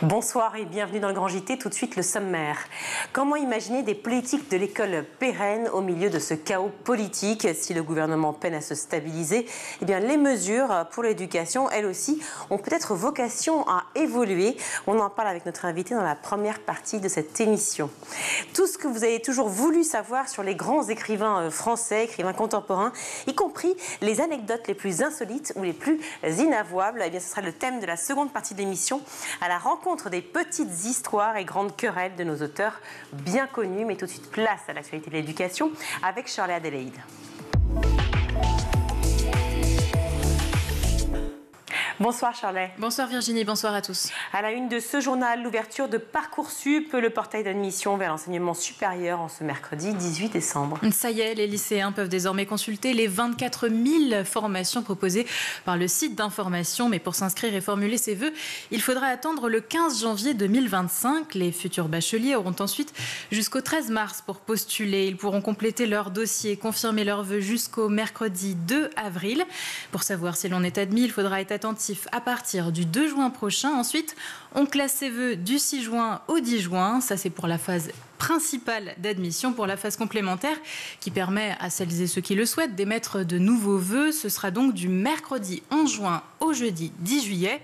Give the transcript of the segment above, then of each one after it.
Bonsoir et bienvenue dans le Grand JT. Tout de suite, le sommaire. Comment imaginer des politiques de l'école pérennes au milieu de ce chaos politique? Si le gouvernement peine à se stabiliser, eh bien, les mesures pour l'éducation, elles aussi, ont peut-être vocation à évoluer. On en parle avec notre invité dans la première partie de cette émission. Tout ce que vous avez toujours voulu savoir sur les grands écrivains français, écrivains contemporains, y compris les anecdotes les plus insolites ou les plus inavouables, eh bien, ce sera le thème de la seconde partie de l'émission, à la rencontre des petites histoires et grandes querelles de nos auteurs bien connus. Mais tout de suite, place à l'actualité de l'éducation avec Shirley Adélaïde. Bonsoir Shirley. Bonsoir Virginie, bonsoir à tous. À la une de ce journal, l'ouverture de Parcoursup, le portail d'admission vers l'enseignement supérieur en ce mercredi 18 décembre. Ça y est, les lycéens peuvent désormais consulter les 24 000 formations proposées par le site d'information. Mais pour s'inscrire et formuler ses vœux, il faudra attendre le 15 janvier 2025. Les futurs bacheliers auront ensuite jusqu'au 13 mars pour postuler. Ils pourront compléter leur dossier, confirmer leurs vœux jusqu'au mercredi 2 avril. Pour savoir si l'on est admis, il faudra être attentif à partir du 2 juin prochain. Ensuite, on classe ses vœux du 6 juin au 10 juin. Ça, c'est pour la phase principale d'admission. Pour la phase complémentaire, qui permet à celles et ceux qui le souhaitent d'émettre de nouveaux vœux, ce sera donc du mercredi 11 juin au jeudi 10 juillet.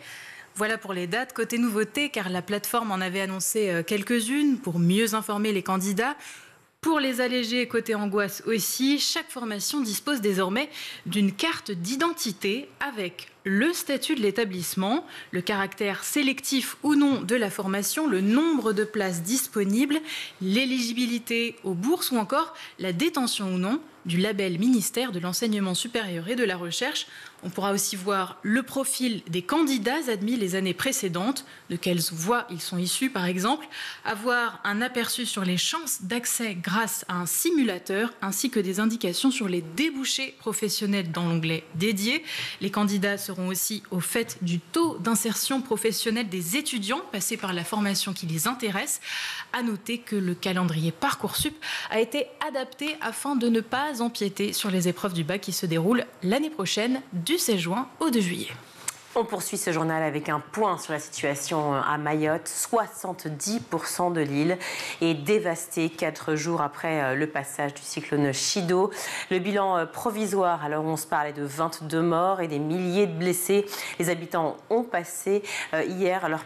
Voilà pour les dates. Côté nouveauté, car la plateforme en avait annoncé quelques-unes pour mieux informer les candidats. Pour les alléger, côté angoisse aussi, chaque formation dispose désormais d'une carte d'identité avec le statut de l'établissement, le caractère sélectif ou non de la formation, le nombre de places disponibles, l'éligibilité aux bourses ou encore la détention ou non du label ministère de l'enseignement supérieur et de la recherche. On pourra aussi voir le profil des candidats admis les années précédentes, de quelles voies ils sont issus par exemple, avoir un aperçu sur les chances d'accès grâce à un simulateur, ainsi que des indications sur les débouchés professionnels dans l'onglet dédié. Les candidats seront aussi au fait du taux d'insertion professionnelle des étudiants passés par la formation qui les intéresse. À noter que le calendrier Parcoursup a été adapté afin de ne pas empiéter sur les épreuves du bac qui se déroulent l'année prochaine du 16 juin au 2 juillet. On poursuit ce journal avec un point sur la situation à Mayotte. 70% de l'île est dévastée 4 jours après le passage du cyclone Chido. Le bilan provisoire, alors on se parlait de 22 morts et des milliers de blessés. Les habitants ont passé hier leur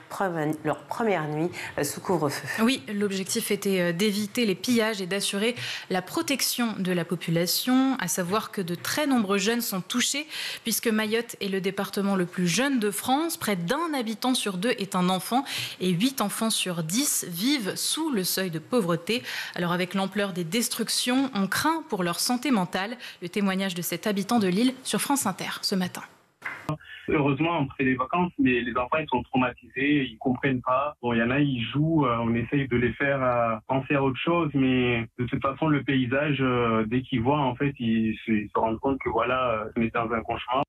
première nuit sous couvre-feu. Oui, l'objectif était d'éviter les pillages et d'assurer la protection de la population, à savoir que de très nombreux jeunes sont touchés puisque Mayotte est le département le plus jeune de France. Près d'1 habitant sur 2 est un enfant et 8 enfants sur 10 vivent sous le seuil de pauvreté. Alors avec l'ampleur des destructions, on craint pour leur santé mentale. Le témoignage de cet habitant de l'île sur France Inter ce matin. Heureusement, après les vacances, mais les enfants ils sont traumatisés, ils comprennent pas. Bon, il y en a, ils jouent, on essaye de les faire penser à autre chose, mais de toute façon, le paysage, dès qu'ils voient, en fait, ils se rendent compte que voilà, on est dans un cauchemar.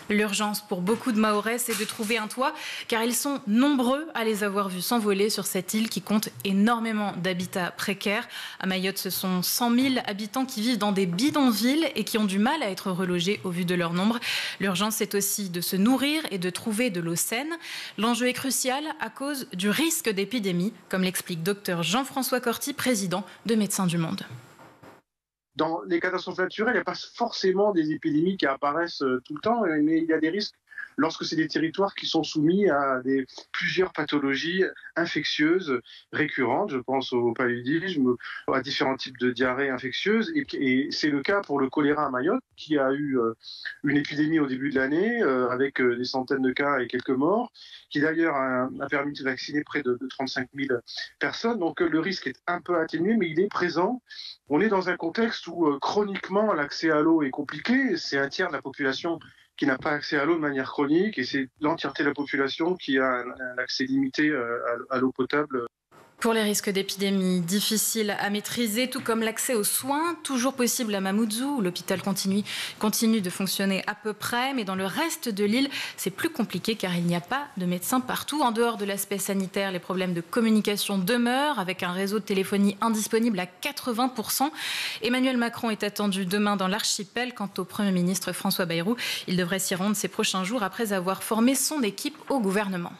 L'urgence pour beaucoup de Mahorais, c'est de trouver un toit, car ils sont nombreux à les avoir vus s'envoler sur cette île qui compte énormément d'habitats précaires. À Mayotte, ce sont 100 000 habitants qui vivent dans des bidonvilles et qui ont du mal à être relogés au vu de leur nombre. L'urgence, c'est aussi de se nourrir et de trouver de l'eau saine. L'enjeu est crucial à cause du risque d'épidémie, comme l'explique Dr Jean-François Corti, président de Médecins du Monde. Dans les catastrophes naturelles, il n'y a pas forcément des épidémies qui apparaissent tout le temps, mais il y a des risques lorsque c'est des territoires qui sont soumis à plusieurs pathologies infectieuses récurrentes. Je pense au paludisme, à différents types de diarrhées infectieuses. Et c'est le cas pour le choléra à Mayotte, qui a eu une épidémie au début de l'année, avec des centaines de cas et quelques morts, qui d'ailleurs a permis de vacciner près de 35 000 personnes. Donc le risque est un peu atténué, mais il est présent. On est dans un contexte où chroniquement l'accès à l'eau est compliqué. C'est un tiers de la population qui n'a pas accès à l'eau de manière chronique, et c'est l'entièreté de la population qui a un accès limité à l'eau potable. Pour les risques d'épidémie difficiles à maîtriser, tout comme l'accès aux soins, toujours possible à Mamoudzou, où l'hôpital continue de fonctionner à peu près, mais dans le reste de l'île, c'est plus compliqué car il n'y a pas de médecins partout. En dehors de l'aspect sanitaire, les problèmes de communication demeurent, avec un réseau de téléphonie indisponible à 80%. Emmanuel Macron est attendu demain dans l'archipel. Quant au Premier ministre François Bayrou, il devrait s'y rendre ces prochains jours après avoir formé son équipe au gouvernement.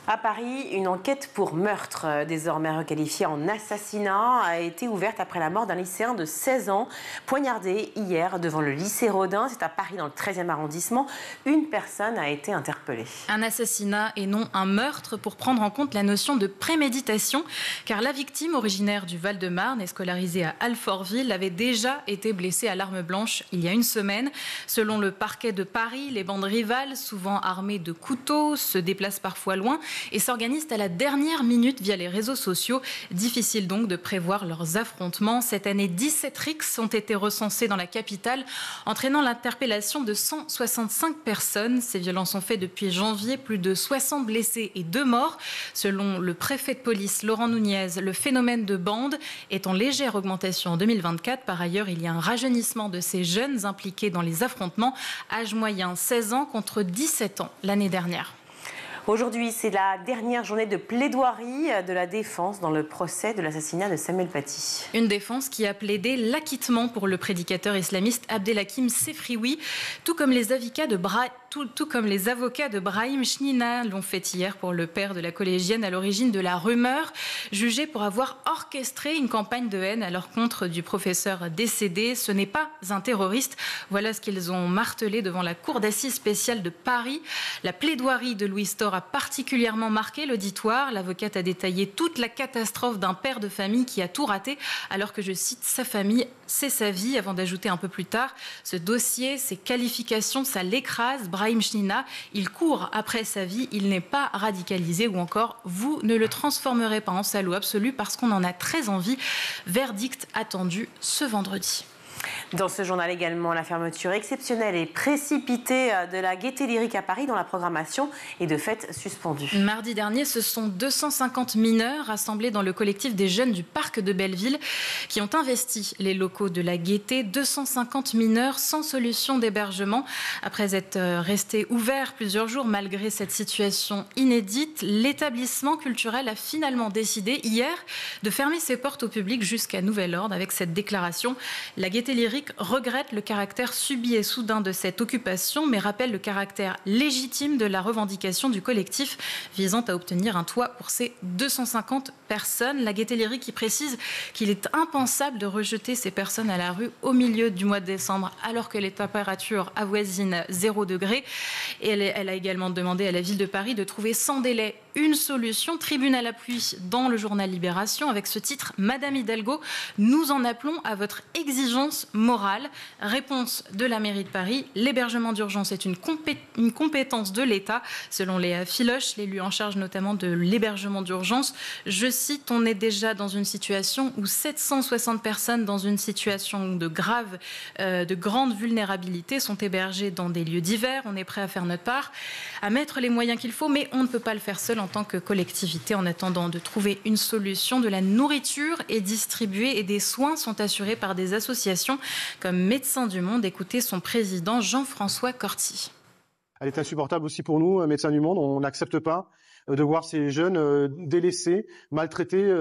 À Paris, une enquête pour meurtre, désormais requalifiée en assassinat, a été ouverte après la mort d'un lycéen de 16 ans, poignardé hier devant le lycée Rodin. C'est à Paris, dans le 13e arrondissement. Une personne a été interpellée. Un assassinat et non un meurtre, pour prendre en compte la notion de préméditation, car la victime, originaire du Val-de-Marne et scolarisée à Alfortville, avait déjà été blessée à l'arme blanche il y a une semaine. Selon le parquet de Paris, les bandes rivales, souvent armées de couteaux, se déplacent parfois loin et s'organisent à la dernière minute via les réseaux sociaux. Difficile donc de prévoir leurs affrontements. Cette année, 17 rixes ont été recensés dans la capitale, entraînant l'interpellation de 165 personnes. Ces violences ont fait depuis janvier plus de 60 blessés et 2 morts. Selon le préfet de police, Laurent Nunez, le phénomène de bande est en légère augmentation en 2024. Par ailleurs, il y a un rajeunissement de ces jeunes impliqués dans les affrontements. Âge moyen 16 ans contre 17 ans l'année dernière. Aujourd'hui, c'est la dernière journée de plaidoirie de la défense dans le procès de l'assassinat de Samuel Paty. Une défense qui a plaidé l'acquittement pour le prédicateur islamiste Abdelhakim Sefrioui, tout comme les avocats de Brahim Chnina l'ont fait hier pour le père de la collégienne à l'origine de la rumeur, jugé pour avoir orchestré une campagne de haine à l'encontre du professeur décédé. Ce n'est pas un terroriste. Voilà ce qu'ils ont martelé devant la cour d'assises spéciale de Paris. La plaidoirie de Louis Storr a particulièrement marqué l'auditoire. L'avocate a détaillé toute la catastrophe d'un père de famille qui a tout raté, alors que, je cite, sa famille, c'est sa vie, avant d'ajouter un peu plus tard, ce dossier, ses qualifications, ça l'écrase. Brahim Chnina, il court après sa vie, il n'est pas radicalisé, ou encore, vous ne le transformerez pas en salaud absolu parce qu'on en a très envie. Verdict attendu ce vendredi. Dans ce journal également, la fermeture exceptionnelle et précipitée de la Gaîté Lyrique à Paris, dont la programmation est de fait suspendue. Mardi dernier, ce sont 250 mineurs rassemblés dans le collectif des jeunes du parc de Belleville qui ont investi les locaux de la Gaîté. 250 mineurs sans solution d'hébergement. Après être restés ouverts plusieurs jours malgré cette situation inédite, l'établissement culturel a finalement décidé hier de fermer ses portes au public jusqu'à nouvel ordre. Avec cette déclaration, la Gaîté Lyrique regrette le caractère subi et soudain de cette occupation, mais rappelle le caractère légitime de la revendication du collectif visant à obtenir un toit pour ces 250 personnes. La Gaîté Lyrique qui précise qu'il est impensable de rejeter ces personnes à la rue au milieu du mois de décembre, alors que les températures avoisinent 0 degré. Et elle a également demandé à la ville de Paris de trouver sans délai une solution. Tribune à l'appui dans le journal Libération avec ce titre: Madame Hidalgo, nous en appelons à votre exigence morale. Réponse de la mairie de Paris: l'hébergement d'urgence est une compétence de l'État. Selon Léa Filoche, l'élu en charge notamment de l'hébergement d'urgence, je cite, on est déjà dans une situation où 760 personnes dans une situation de grande vulnérabilité sont hébergées dans des lieux divers. On est prêt à faire notre part, à mettre les moyens qu'il faut, mais on ne peut pas le faire seul en tant que collectivité. En attendant de trouver une solution, de la nourriture est distribuée et des soins sont assurés par des associations comme Médecins du Monde. Écoutez son président Jean-François Corti. Elle est insupportable aussi pour nous, Médecins du Monde. On n'accepte pas de voir ces jeunes délaissés, maltraités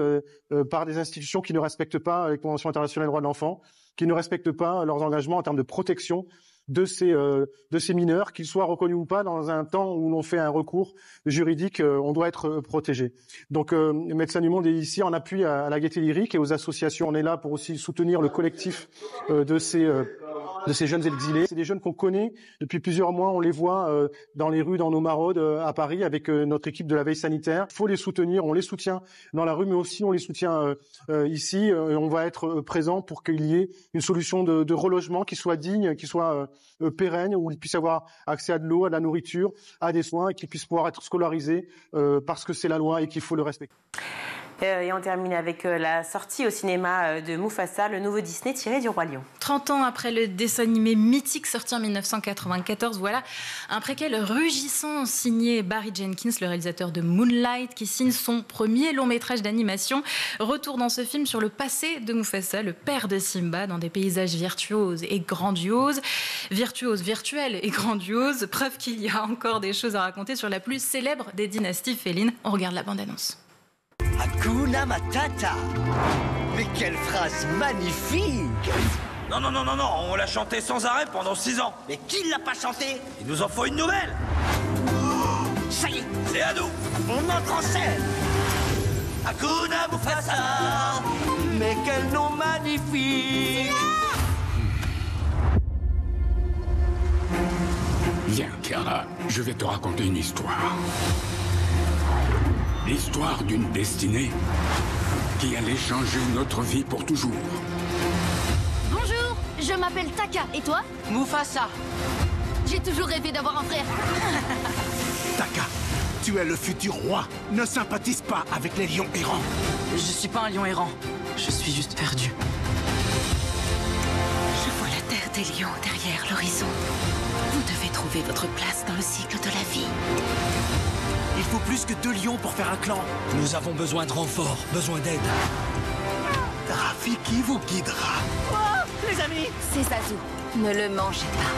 par des institutions qui ne respectent pas les conventions internationales des droits de l'enfant, qui ne respectent pas leurs engagements en termes de protection de ces mineurs, qu'ils soient reconnus ou pas. Dans un temps où l'on fait un recours juridique, on doit être protégé. Donc, Médecins du Monde est ici en appui à la Gaîté Lyrique et aux associations. On est là pour aussi soutenir le collectif de ces jeunes exilés. C'est des jeunes qu'on connaît depuis plusieurs mois. On les voit dans les rues, dans nos maraudes à Paris avec notre équipe de la veille sanitaire. Il faut les soutenir. On les soutient dans la rue, mais aussi on les soutient ici. On va être présent pour qu'il y ait une solution de relogement qui soit digne, qui soit pérenne, où ils puissent avoir accès à de l'eau, à de la nourriture, à des soins, et qu'ils puissent pouvoir être scolarisés parce que c'est la loi et qu'il faut le respecter. Et on termine avec la sortie au cinéma de Mufasa, le nouveau Disney tiré du Roi Lion. 30 ans après le dessin animé mythique sorti en 1994, voilà un préquel rugissant signé Barry Jenkins, le réalisateur de Moonlight, qui signe son premier long métrage d'animation. Retour dans ce film sur le passé de Mufasa, le père de Simba, dans des paysages virtuoses et grandioses. Virtuoses, virtuelles et grandioses. Preuve qu'il y a encore des choses à raconter sur la plus célèbre des dynasties félines. On regarde la bande-annonce. Hakuna Matata. Mais quelle phrase magnifique! Non, on l'a chanté sans arrêt pendant 6 ans. Mais qui l'a pas chanté? Il nous en faut une nouvelle. Ça y est, C'est à nous. on entre en scène. Hakuna Mufasa. Mais quel nom magnifique. Viens, Clara, je vais te raconter une histoire. L'histoire d'une destinée qui allait changer notre vie pour toujours. Bonjour, je m'appelle Taka. Et toi? Mufasa. J'ai toujours rêvé d'avoir un frère. Taka, tu es le futur roi. Ne sympathise pas avec les lions errants. Je suis pas un lion errant. Je suis juste perdu. Je vois la terre des lions derrière l'horizon. Vous devez trouver votre place dans le cycle de la vie. Il faut plus que 2 lions pour faire un clan. Nous avons besoin de renfort, besoin d'aide. Rafiki vous guidera. Oh, les amis. C'est Zazu. Ne le mangez pas.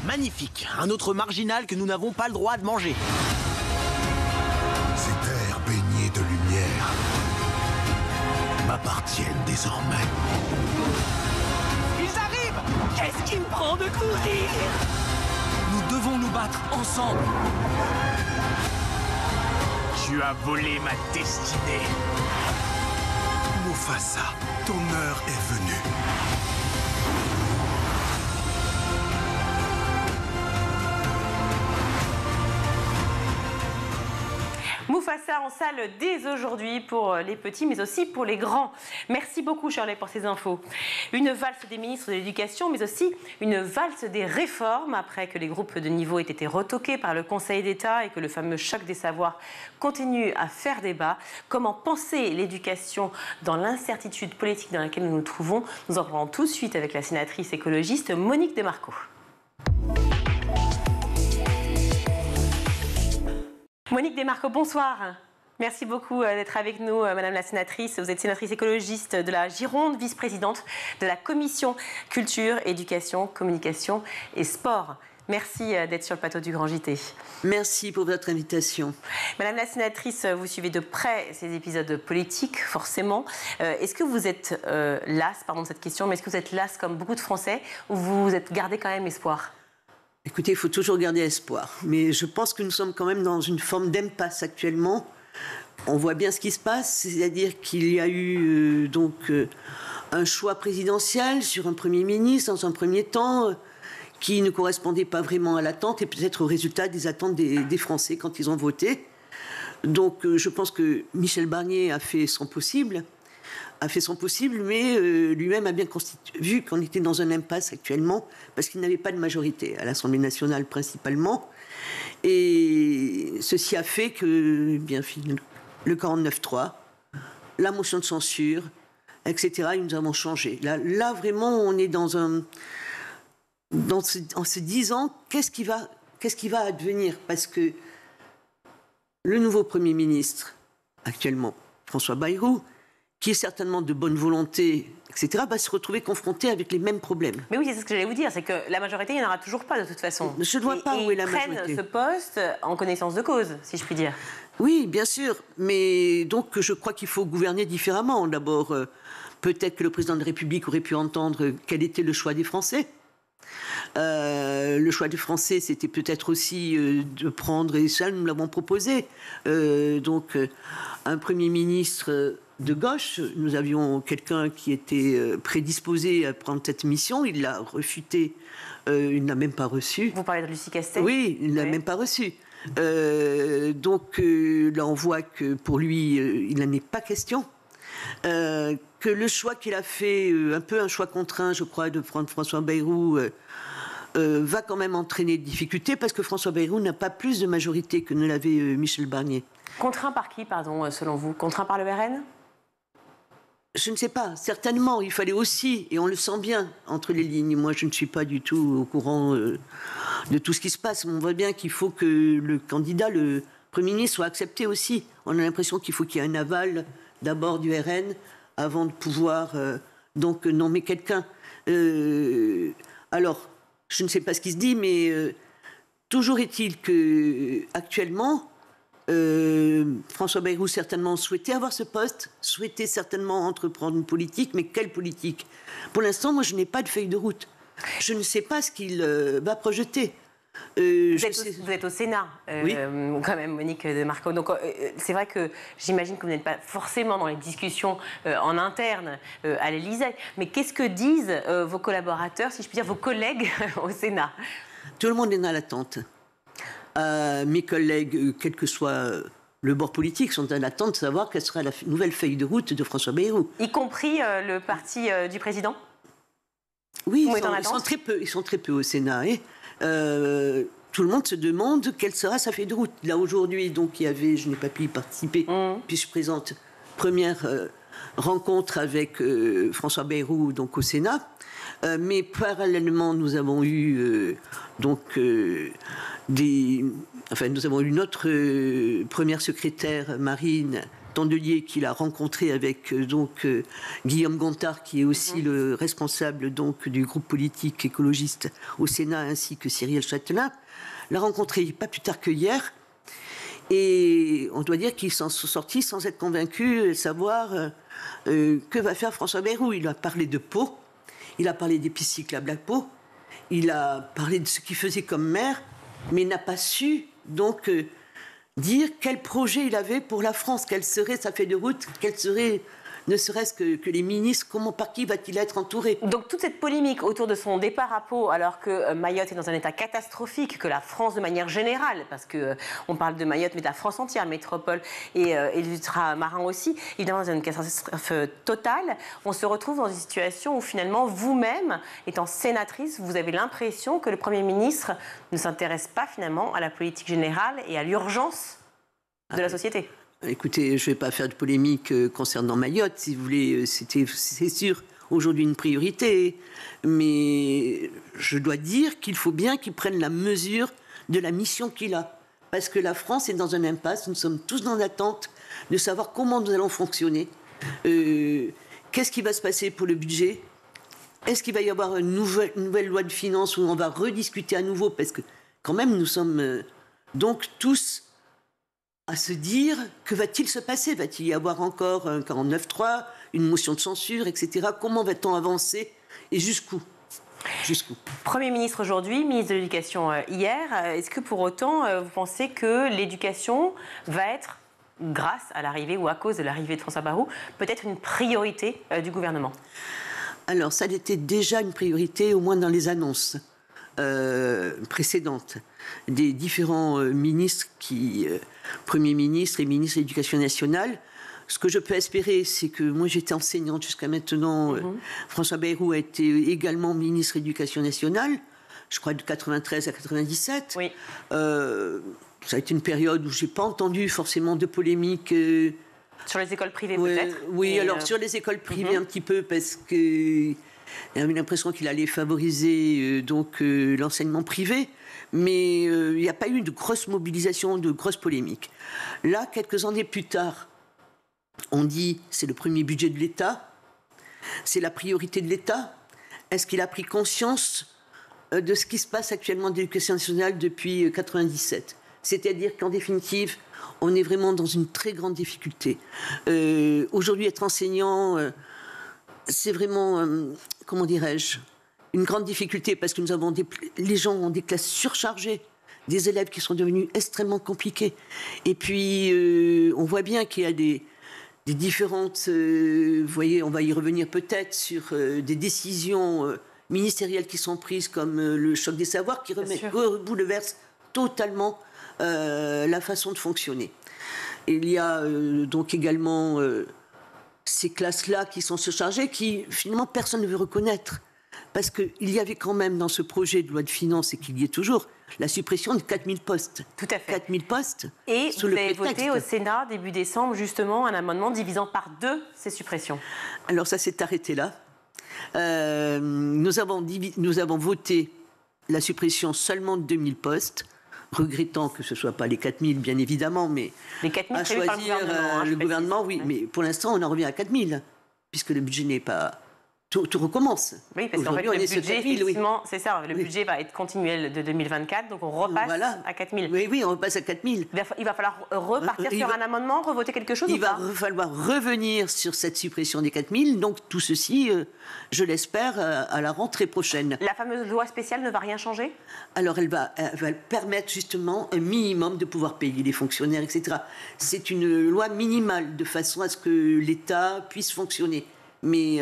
Magnifique. Un autre marginal que nous n'avons pas le droit de manger. Ces terres baignées de lumière m'appartiennent désormais. Ils arrivent. Qu'est-ce qui me prend de courir? Nous devons nous battre ensemble. Tu as volé ma destinée. Mufasa, ton heure est venue. Mufasa en salle dès aujourd'hui pour les petits, mais aussi pour les grands. Merci beaucoup, Shirley, pour ces infos. Une valse des ministres de l'Éducation, mais aussi une valse des réformes, après que les groupes de niveau aient été retoqués par le Conseil d'État et que le fameux choc des savoirs continue à faire débat. Comment penser l'éducation dans l'incertitude politique dans laquelle nous nous trouvons? Nous en parlons tout de suite avec la sénatrice écologiste Monique Desmarco. Monique Desmarco, bonsoir. Merci beaucoup d'être avec nous, Madame la sénatrice. Vous êtes sénatrice écologiste de la Gironde, vice-présidente de la Commission Culture, Éducation, Communication et Sport. Merci d'être sur le plateau du Grand JT. Merci pour votre invitation. Madame la sénatrice, vous suivez de près ces épisodes politiques, forcément. Est-ce que vous êtes lasse, pardon de cette question, mais est-ce que vous êtes lasse comme beaucoup de Français ou vous êtes gardé quand même espoir? Écoutez, il faut toujours garder espoir. Mais je pense que nous sommes quand même dans une forme d'impasse actuellement. On voit bien ce qui se passe, c'est-à-dire qu'il y a eu un choix présidentiel sur un Premier ministre dans un premier temps qui ne correspondait pas vraiment à l'attente et peut-être au résultat des attentes des Français quand ils ont voté. Donc je pense que Michel Barnier a fait son possible, mais lui-même a bien vu qu'on était dans un impasse actuellement parce qu'il n'avait pas de majorité à l'Assemblée nationale principalement. Et ceci a fait que, bien, le 49.3, la motion de censure, etc., nous avons changé. Là vraiment, on est en se disant qu'est-ce qui va advenir, parce que le nouveau Premier ministre, actuellement, François Bayrou, qui est certainement de bonne volonté, etc., va se retrouver confronté avec les mêmes problèmes. Mais oui, c'est ce que j'allais vous dire, c'est que la majorité, il n'y en aura toujours pas de toute façon. Je ne vois pas où est la majorité. Ils prennent ce poste en connaissance de cause, si je puis dire. Oui, bien sûr, mais donc je crois qu'il faut gouverner différemment. D'abord, peut-être que le président de la République aurait pu entendre quel était le choix des Français. Le choix des Français, c'était peut-être aussi de prendre, et ça nous l'avons proposé, un Premier ministre de gauche. Nous avions quelqu'un qui était prédisposé à prendre cette mission, il l'a refuté, il n'a même pas reçu. Vous parlez de Lucie Castel? Oui, il n'a même pas reçu. Là on voit que pour lui, il n'en est pas question. Que le choix qu'il a fait, un peu un choix contraint, je crois, de prendre François Bayrou, va quand même entraîner des difficultés parce que François Bayrou n'a pas plus de majorité que ne l'avait Michel Barnier. Contraint par qui, pardon, selon vous? Contraint par le RN? Je ne sais pas. Certainement, il fallait aussi, et on le sent bien entre les lignes. Moi, je ne suis pas du tout au courant de tout ce qui se passe. On voit bien qu'il faut que le candidat, le Premier ministre, soit accepté aussi. On a l'impression qu'il faut qu'il y ait un aval d'abord du RN avant de pouvoir nommer quelqu'un. Alors, je ne sais pas ce qui se dit, mais toujours est-il que actuellement, François Bayrou certainement souhaitait avoir ce poste, souhaitait certainement entreprendre une politique, mais quelle politique? Pour l'instant, moi, je n'ai pas de feuille de route. Je ne sais pas ce qu'il va projeter. Vous êtes au Sénat, oui. quand même, Monique de Marco. Donc, c'est vrai que j'imagine que vous n'êtes pas forcément dans les discussions en interne à l'Élysée. Mais qu'est-ce que disent vos collaborateurs, si je puis dire, vos collègues au Sénat? Tout le monde est dans l'attente. Mes collègues, quel que soit le bord politique, sont dans l'attente de savoir quelle sera la nouvelle feuille de route de François Bayrou. Y compris le parti du président? Oui, ils sont très peu au Sénat. Tout le monde se demande quelle sera sa feuille de route. Là, aujourd'hui, donc, je n'ai pas pu y participer, puis je présente première rencontre avec François Bayrou donc, au Sénat. Mais parallèlement, nous avons eu nous avons eu notre première secrétaire, Marine Tondelier, qui l'a rencontré avec Guillaume Gontard, qui est aussi le responsable du groupe politique écologiste au Sénat, ainsi que Cyrielle Châtelain. L'a rencontré pas plus tard que hier. Et on doit dire qu'ils s'en sont sortis sans être convaincus de savoir que va faire François Bayrou. Il a parlé de Pau, il a parlé des pistes cyclables à Pau, il a parlé de ce qu'il faisait comme maire, mais n'a pas su dire quel projet il avait pour la France, quelle serait sa feuille de route, quelle serait, ne serait-ce que les ministres, par qui va-t-il être entouré. Donc toute cette polémique autour de son départ à Pau, alors que Mayotte est dans un état catastrophique, que la France de manière générale, parce qu'on parle de Mayotte, mais de la France entière, métropole et l'ultramarin aussi, évidemment dans une catastrophe totale, on se retrouve dans une situation où finalement vous-même, étant sénatrice, vous avez l'impression que le Premier ministre ne s'intéresse pas finalement à la politique générale et à l'urgence de la société. Écoutez, je ne vais pas faire de polémique concernant Mayotte, si vous voulez, c'est sûr aujourd'hui une priorité, mais je dois dire qu'il faut bien qu'il prenne la mesure de la mission qu'il a, parce que la France est dans un impasse, nous sommes tous dans l'attente de savoir comment nous allons fonctionner, qu'est-ce qui va se passer pour le budget, est-ce qu'il va y avoir une nouvelle loi de finances où on va rediscuter à nouveau, parce que quand même nous sommes donc tous à se dire, que va-t-il se passer? Va-t-il y avoir encore un 49.3, une motion de censure, etc. Comment va-t-on avancer et jusqu'où? Premier ministre aujourd'hui, ministre de l'Éducation hier. Est-ce que pour autant, vous pensez que l'éducation va être, grâce à l'arrivée ou à cause de l'arrivée de François Bayrou, peut-être une priorité du gouvernement? Alors, ça était déjà une priorité, au moins dans les annonces précédentes des différents ministres Premier ministre et ministre de l'Éducation nationale. Ce que je peux espérer, c'est que moi j'étais enseignante jusqu'à maintenant. François Bayrou a été également ministre de l'Éducation nationale, je crois de 93 à 97. Oui. Ça a été une période où je n'ai pas entendu forcément de polémique. Sur les écoles privées peut-être? Oui, alors sur les écoles privées un petit peu, parce que j'avais l'impression qu'il allait favoriser l'enseignement privé. Mais il n'y a pas eu de grosse mobilisation, de grosses polémiques. Là, quelques années plus tard, on dit c'est le premier budget de l'État, c'est la priorité de l'État. Est-ce qu'il a pris conscience de ce qui se passe actuellement dans l'éducation nationale depuis 1997? C'est-à-dire qu'en définitive, on est vraiment dans une très grande difficulté. Aujourd'hui, être enseignant, c'est vraiment, comment dirais-je, une grande difficulté, parce que les gens ont des classes surchargées, des élèves qui sont devenus extrêmement compliqués. Et puis, on voit bien qu'il y a des différentes... vous voyez, on va y revenir peut-être sur des décisions ministérielles qui sont prises, comme le choc des savoirs, qui bouleverse totalement la façon de fonctionner. Et il y a donc également ces classes-là qui sont surchargées, qui finalement personne ne veut reconnaître. Parce qu'il y avait quand même dans ce projet de loi de finances, et qu'il y est toujours, la suppression de 4000 postes. Tout à fait. 4000 postes. Et vous avez voté au Sénat, début décembre, justement, un amendement divisant par 2 ces suppressions. Alors ça s'est arrêté là. Nous avons voté la suppression seulement de 2000 postes, regrettant que ce ne soit pas les 4000, bien évidemment, mais les 4000 à choisir le gouvernement, oui. Mais pour l'instant, on en revient à 4000, puisque le budget n'est pas tout recommence. Oui, parce qu'en fait, le budget, effectivement, c'est ça, le budget va être continuel de 2024, donc on repasse à 4 000. Oui, on repasse à 4 000. Il va falloir repartir sur un amendement, revoter quelque chose. Il va falloir revenir sur cette suppression des 4 000, donc tout ceci, je l'espère, à la rentrée prochaine. La fameuse loi spéciale ne va rien changer ? Alors, elle va permettre justement un minimum de pouvoir payer les fonctionnaires, etc. C'est une loi minimale, de façon à ce que l'État puisse fonctionner. Mais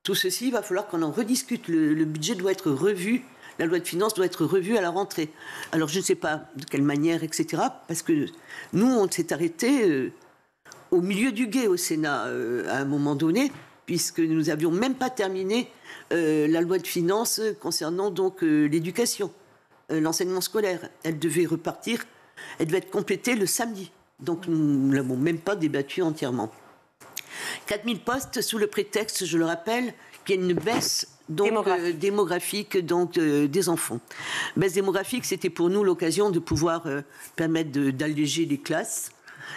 tout ceci, il va falloir qu'on en rediscute. Le budget doit être revu, la loi de finances doit être revue à la rentrée. Alors, je ne sais pas de quelle manière, etc. Parce que nous, on s'est arrêtés au milieu du gué au Sénat, à un moment donné, puisque nous n'avions même pas terminé la loi de finances concernant donc l'éducation, l'enseignement scolaire. Elle devait repartir, elle devait être complétée le samedi. Donc, nous ne l'avons même pas débattu entièrement. 4 000 postes sous le prétexte, je le rappelle, qu'il y a une baisse démographique des enfants. Baisse démographique, c'était pour nous l'occasion de pouvoir permettre d'alléger les classes.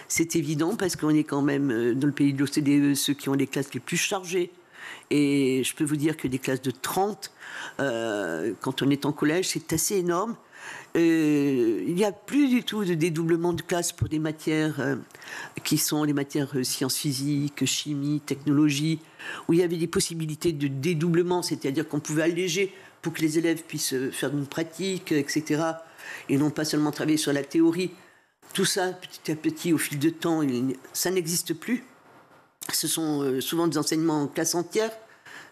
C'est évident parce qu'on est quand même dans le pays de l'OCDE ceux qui ont les classes les plus chargées. Et je peux vous dire que des classes de 30, quand on est en collège, c'est assez énorme. Il n'y a plus du tout de dédoublement de classe pour des matières qui sont les matières sciences physiques, chimie, technologie, où il y avait des possibilités de dédoublement, c'est-à-dire qu'on pouvait alléger pour que les élèves puissent faire une pratique, etc., et non pas seulement travailler sur la théorie. Tout ça, petit à petit, au fil de temps, ça n'existe plus. Ce sont souvent des enseignements en classe entière,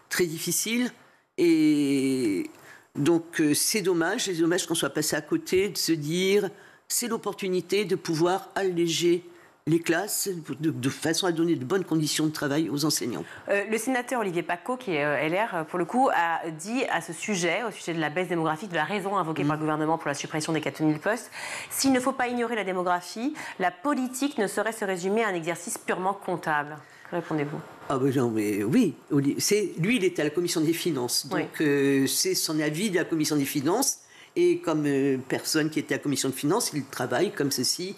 très difficiles, et donc c'est dommage qu'on soit passé à côté, de se dire c'est l'opportunité de pouvoir alléger les classes de façon à donner de bonnes conditions de travail aux enseignants. Le sénateur Olivier Paccaud, qui est LR, pour le coup, a dit à ce sujet, au sujet de la baisse démographique, de la raison invoquée par le gouvernement pour la suppression des 4 000 postes, s'il ne faut pas ignorer la démographie, la politique ne saurait se résumer à un exercice purement comptable. Que répondez-vous ? Ah ben non, mais oui, lui, il était à la commission des finances, donc c'est son avis de la commission des finances, et comme personne qui était à la commission de finances, il travaille comme ceci,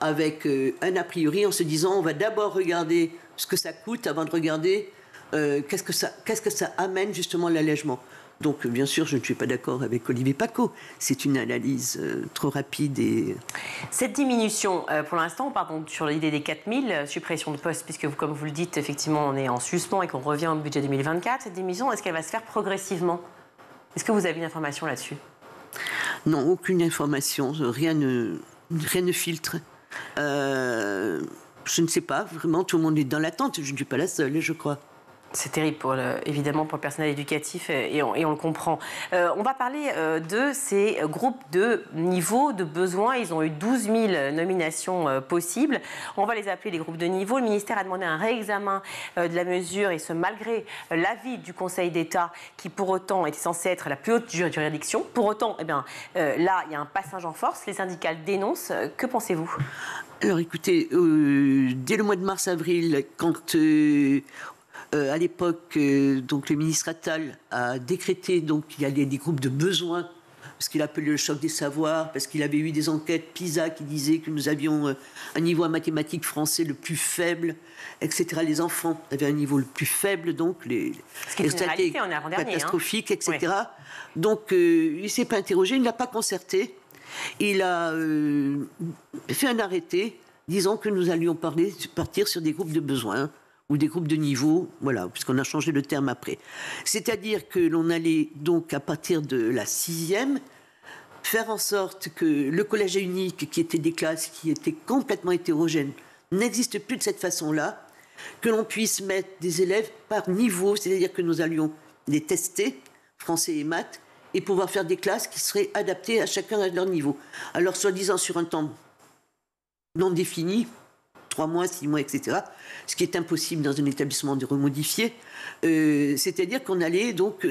avec un a priori, en se disant on va d'abord regarder ce que ça coûte avant de regarder qu'est-ce que ça amène justement l'allègement. Donc bien sûr, je ne suis pas d'accord avec Olivier Paccaud. C'est une analyse trop rapide. Cette diminution, pour l'instant, on part donc sur l'idée des 4 000 suppressions de postes, puisque comme vous le dites, effectivement, on est en suspens et qu'on revient au budget 2024. Cette diminution, est-ce qu'elle va se faire progressivement ? Est-ce que vous avez une information là-dessus ? Non, aucune information. Rien ne filtre. Je ne sais pas, vraiment, tout le monde est dans l'attente. Je ne suis pas la seule, je crois. C'est terrible, évidemment, pour le personnel éducatif, et on le comprend. On va parler de ces groupes de niveau, de besoins. Ils ont eu 12 000 nominations possibles. On va les appeler les groupes de niveau. Le ministère a demandé un réexamen de la mesure, et ce, malgré l'avis du Conseil d'État, qui, pour autant, était censé être la plus haute juridiction. Pour autant, là, il y a un passage en force. Les syndicats le dénoncent. Que pensez-vous ? Alors, écoutez, dès le mois de mars-avril, quand... à l'époque, donc le ministre Attal a décrété donc qu'il y avait des groupes de besoins, parce qu'il appelait le choc des savoirs, parce qu'il avait eu des enquêtes PISA qui disaient que nous avions un niveau en mathématiques français le plus faible, etc. Les enfants avaient un niveau le plus faible, donc les résultats étaient catastrophiques, etc. Ouais. Donc il ne s'est pas interrogé, il ne l'a pas concerté. Il a fait un arrêté disant que nous allions partir sur des groupes de besoins ou des groupes de niveau, voilà, puisqu'on a changé le terme après. C'est-à-dire que l'on allait donc, à partir de la 6e, faire en sorte que le collège unique, qui était des classes qui étaient complètement hétérogènes, n'existe plus de cette façon-là, que l'on puisse mettre des élèves par niveau, c'est-à-dire que nous allions les tester, français et maths, et pouvoir faire des classes qui seraient adaptées à chacun à leur niveau. Alors, soi-disant sur un temps non défini, 3 mois, 6 mois, etc., ce qui est impossible dans un établissement de remodifier, c'est-à-dire qu'on allait donc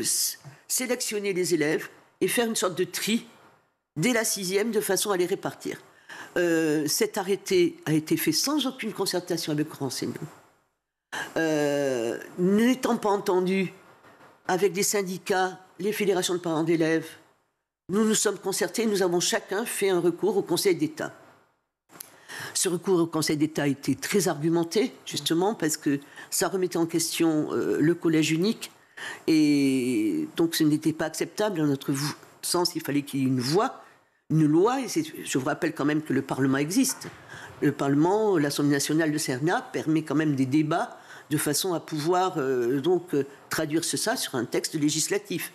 sélectionner les élèves et faire une sorte de tri dès la 6e de façon à les répartir. Cet arrêté a été fait sans aucune concertation avec le renseignement. N'étant pas entendu avec les syndicats, les fédérations de parents d'élèves, nous nous sommes concertés, nous avons chacun fait un recours au Conseil d'État. Ce recours au Conseil d'État a été très argumenté, justement, parce que ça remettait en question le collège unique. Et donc, ce n'était pas acceptable. Dans notre sens, il fallait qu'il y ait une voix, une loi. Et je vous rappelle quand même que le Parlement existe. Le Parlement, l'Assemblée nationale, le Sénat, permet quand même des débats de façon à pouvoir traduire ça sur un texte législatif.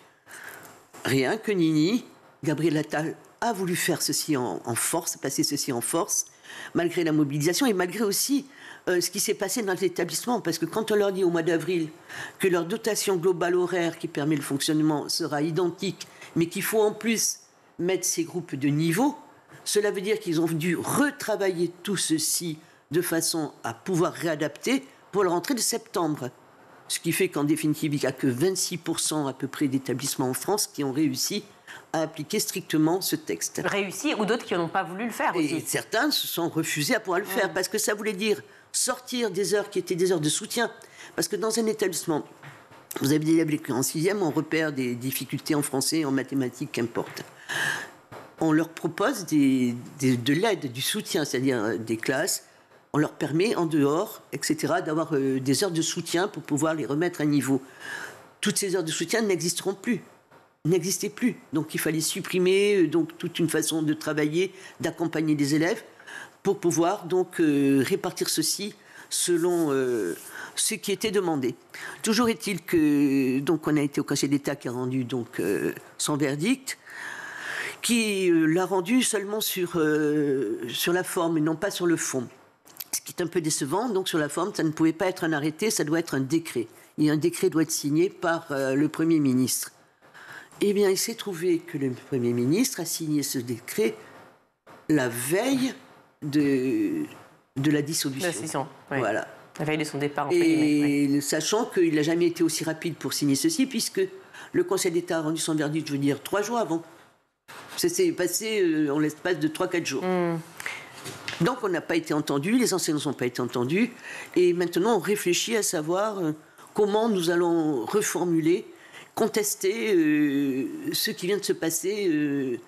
Rien que Nini, Gabriel Attal a voulu faire ceci en force, passer ceci en force, malgré la mobilisation et malgré aussi ce qui s'est passé dans l'établissement. Parce que quand on leur dit au mois d'avril que leur dotation globale horaire qui permet le fonctionnement sera identique, mais qu'il faut en plus mettre ces groupes de niveau, cela veut dire qu'ils ont dû retravailler tout ceci de façon à pouvoir réadapter pour la rentrée de septembre. Ce qui fait qu'en définitive, il n'y a que 26% à peu près d'établissements en France qui ont réussi à appliquer strictement ce texte. Réussi ou d'autres qui n'ont pas voulu le faire aussi. Et certains se sont refusés à pouvoir le faire parce que ça voulait dire sortir des heures qui étaient des heures de soutien. Parce que dans un établissement, vous avez des élèves qui en 6e, on repère des difficultés en français, en mathématiques, qu'importe. On leur propose de l'aide, du soutien, c'est-à-dire des classes. On leur permet, en dehors, etc., d'avoir des heures de soutien pour pouvoir les remettre à niveau. Toutes ces heures de soutien n'existaient plus. Donc il fallait supprimer toute une façon de travailler, d'accompagner les élèves pour pouvoir répartir ceci selon ce qui était demandé. Toujours est-il que on a été au Conseil d'État qui a rendu son verdict, qui l'a rendu seulement sur la forme et non pas sur le fond. Ce qui est un peu décevant, donc sur la forme, ça ne pouvait pas être un arrêté, ça doit être un décret. Et un décret doit être signé par le Premier ministre. Eh bien, il s'est trouvé que le Premier ministre a signé ce décret la veille de la dissolution. Oui. Voilà. La veille de son départ. Et sachant qu'il n'a jamais été aussi rapide pour signer ceci, puisque le Conseil d'État a rendu son verdict, 3 jours avant. Ça s'est passé en l'espace de 3-4 jours. Donc on n'a pas été entendus, les enseignants n'ont pas été entendus, et maintenant on réfléchit à savoir comment nous allons reformuler, contester ce qui vient de se passer